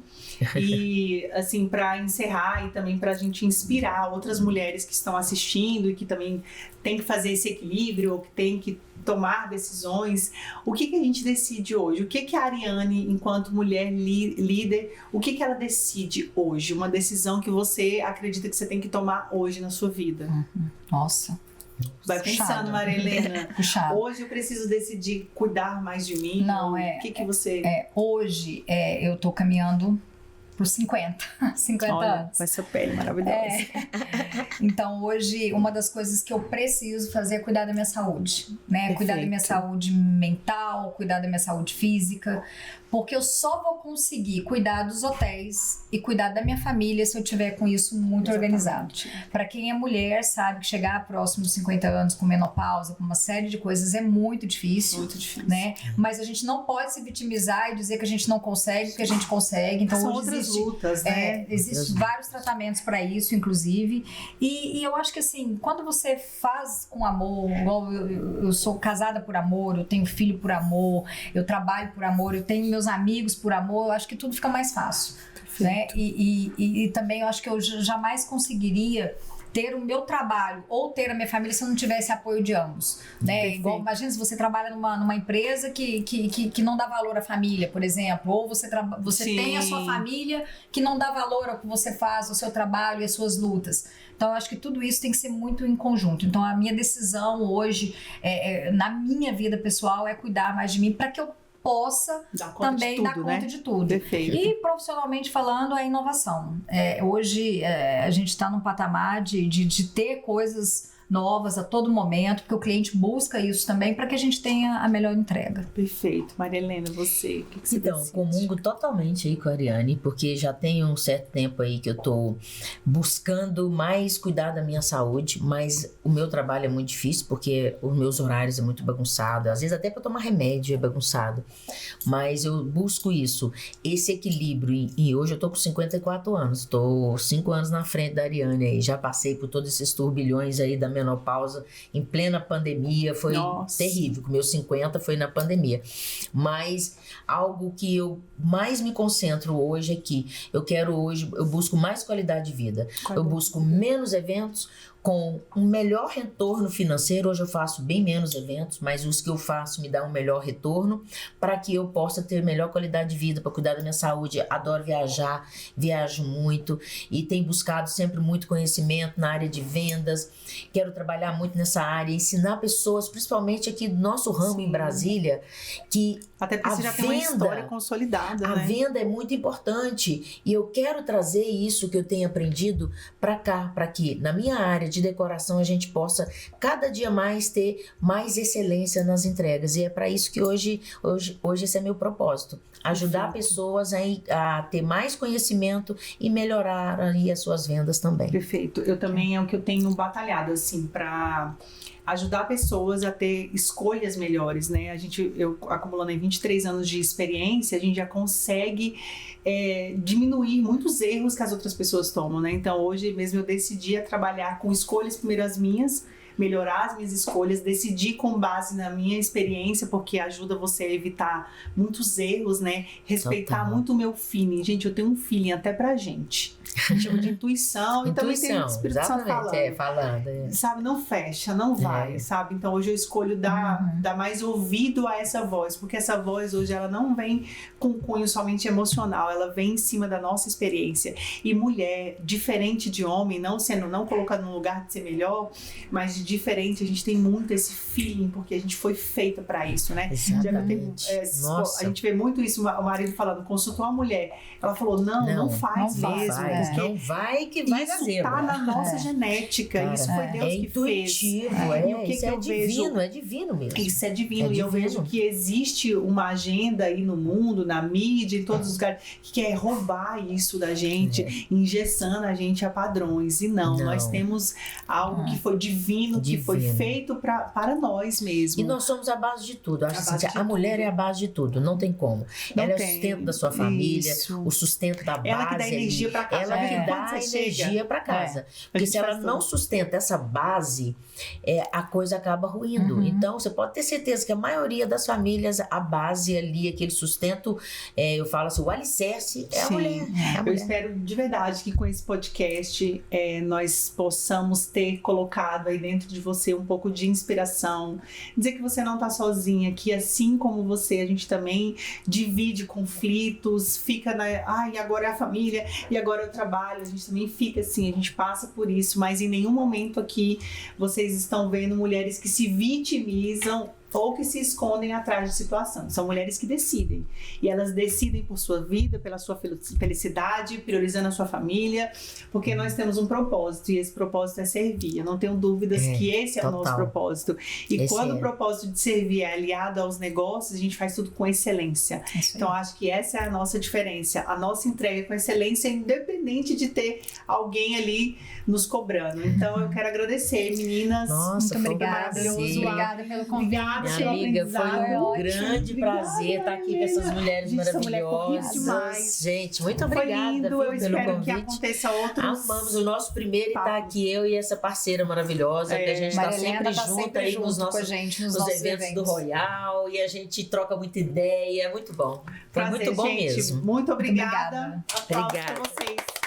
E, assim, para encerrar e também pra gente inspirar outras mulheres que estão assistindo e que também tem que fazer esse equilíbrio, ou que tem que tomar decisões, o que a gente decide hoje? O que a Ariane, enquanto mulher líder, o que ela decide hoje? Uma decisão que você acredita que você tem que tomar hoje na sua vida? Nossa. Vai pensando, Maria Helena. Puxado. Hoje eu preciso decidir cuidar mais de mim? Não, O que você... Hoje eu tô caminhando por 50 Olha, anos. com essa pele maravilhosa. Então, hoje, uma das coisas que eu preciso fazer é cuidar da minha saúde, né? Perfeito. Cuidar da minha saúde mental, cuidar da minha saúde física, porque eu só vou conseguir cuidar dos hotéis e cuidar da minha família se eu tiver com isso muito organizado. Para quem é mulher, sabe que chegar próximo dos 50 anos com menopausa, com uma série de coisas é muito difícil. Muito difícil. Né? Mas a gente não pode se vitimizar e dizer que a gente não consegue, porque a gente consegue. Então, São hoje outras existe, lutas, né? Existem vários tratamentos para isso, inclusive. E eu acho que, assim, quando você faz com amor, igual eu sou casada por amor, eu tenho filho por amor, eu trabalho por amor, eu tenho meus amigos por amor, eu acho que tudo fica mais fácil. Né? E também eu acho que eu jamais conseguiria ter o meu trabalho ou ter a minha família se eu não tivesse apoio de ambos, né? Igual, imagina se você trabalha numa empresa que não dá valor à família, por exemplo, ou você tem a sua família que não dá valor ao que você faz, ao seu trabalho e às suas lutas. Então, eu acho que tudo isso tem que ser muito em conjunto. Então, a minha decisão hoje, na minha vida pessoal, é cuidar mais de mim para que eu possa também dar conta de tudo. Perfeito. E profissionalmente falando, a inovação. Hoje a gente está num patamar de ter coisas novas a todo momento, porque o cliente busca isso também para que a gente tenha a melhor entrega. Perfeito. Maria Helena, você, o que você Então, decide? comungo totalmente aí com a Ariane, porque já tem um certo tempo aí que eu tô buscando mais cuidar da minha saúde, mas o meu trabalho é muito difícil, porque os meus horários é muito bagunçado, às vezes até para tomar remédio é bagunçado, mas eu busco isso, esse equilíbrio, e hoje eu tô com 54 anos, tô 5 anos na frente da Ariane aí, já passei por todos esses turbilhões aí da menopausa em plena pandemia, foi terrível, com meus 50 foi na pandemia, mas algo que eu mais me concentro hoje é que eu busco mais qualidade de vida, eu busco menos eventos com um melhor retorno financeiro. Hoje eu faço bem menos eventos, mas os que eu faço me dão um melhor retorno para que eu possa ter melhor qualidade de vida, para cuidar da minha saúde. Adoro viajar, viajo muito e tenho buscado sempre muito conhecimento na área de vendas. Quero trabalhar muito nessa área, ensinar pessoas, principalmente aqui do nosso ramo em Brasília, que até porque você já tem uma história consolidada, a venda é muito importante e eu quero trazer isso que eu tenho aprendido para cá, para que na minha área de decoração a gente possa cada dia mais ter mais excelência nas entregas, e é para isso que hoje esse é meu propósito, ajudar pessoas a ter mais conhecimento e melhorar aí as suas vendas também. Perfeito. Eu também é o que eu tenho batalhado assim para ajudar pessoas a ter escolhas melhores, né? Eu acumulando aí 23 anos de experiência, a gente já consegue diminuir muitos erros que as outras pessoas tomam, né? Então hoje mesmo eu decidi trabalhar com escolhas primeiro as minhas, melhorar as minhas escolhas, decidir com base na minha experiência, porque ajuda você a evitar muitos erros, né? Respeitar muito o meu feeling. Gente, eu tenho um feeling até pra gente. A gente chama de intuição, e também tem o Espírito Santo falando. Sabe, não fecha, não vai, sabe? Então hoje eu escolho dar mais ouvido a essa voz, porque essa voz hoje ela não vem com cunho somente emocional, ela vem em cima da nossa experiência. E mulher, diferente de homem, não colocando no lugar de ser melhor, mas de diferente, a gente tem muito esse feeling, porque a gente foi feita para isso, né? Exatamente. A gente vê muito isso, o marido falando, consultou a mulher, ela falou, não faz mesmo, porque não vai que vai dar isso zebra. tá na nossa genética, Cara, isso foi Deus que intuitivo, fez. E o que isso que é eu divino, vejo? é divino mesmo. Isso é divino, É e eu divino. vejo que existe uma agenda aí no mundo, na mídia, em todos os lugares, que quer roubar isso da gente, engessando a gente a padrões. E não, nós temos algo que foi divino, que foi feito para nós mesmo. E nós somos a base de tudo. Eu acho A base assim, de a mulher tudo. é a base de tudo, não tem como. Não ela tem. é o sustento da sua família, Isso. o sustento da base. Ela que dá energia para casa. Ela que Porque dá quando você energia chega, para casa. a Porque gente se ela faz não tudo. sustenta essa base, a coisa acaba ruindo. Então, você pode ter certeza que a maioria das famílias, a base ali, aquele sustento, eu falo assim, o alicerce é a Sim. mulher. É a Eu mulher. espero de verdade que com esse podcast nós possamos ter colocado aí dentro de você um pouco de inspiração, dizer que você não está sozinha, que assim como você, a gente também divide conflitos, fica e agora é a família, e agora é o trabalho, a gente também fica assim, a gente passa por isso, mas em nenhum momento aqui vocês estão vendo mulheres que se vitimizam ou que se escondem atrás de situação. São mulheres que decidem. E elas decidem por sua vida, pela sua felicidade, priorizando a sua família, porque nós temos um propósito, e esse propósito é servir. Eu não tenho dúvidas que esse é o nosso propósito. E quando o propósito de servir é aliado aos negócios, a gente faz tudo com excelência. Então, acho que essa é a nossa diferença. A nossa entrega com excelência, independente de ter alguém ali nos cobrando. Então, eu quero agradecer, meninas. Nossa, muito foi obrigada. maravilhoso. Obrigada pelo convite. Minha amiga, foi um grande prazer estar aqui com essas mulheres maravilhosas. Gente, muito obrigada lindo, viu, eu pelo espero convite. que aconteça outros. Amamos o nosso primeiro e tá aqui eu e essa parceira maravilhosa, que a gente tá sempre junto aí nos nossos eventos do Royal, e a gente troca muita ideia, é muito bom. Foi Prazer, muito bom gente, mesmo. Muito obrigada. Muito obrigada. Aplausos Obrigada. pra vocês.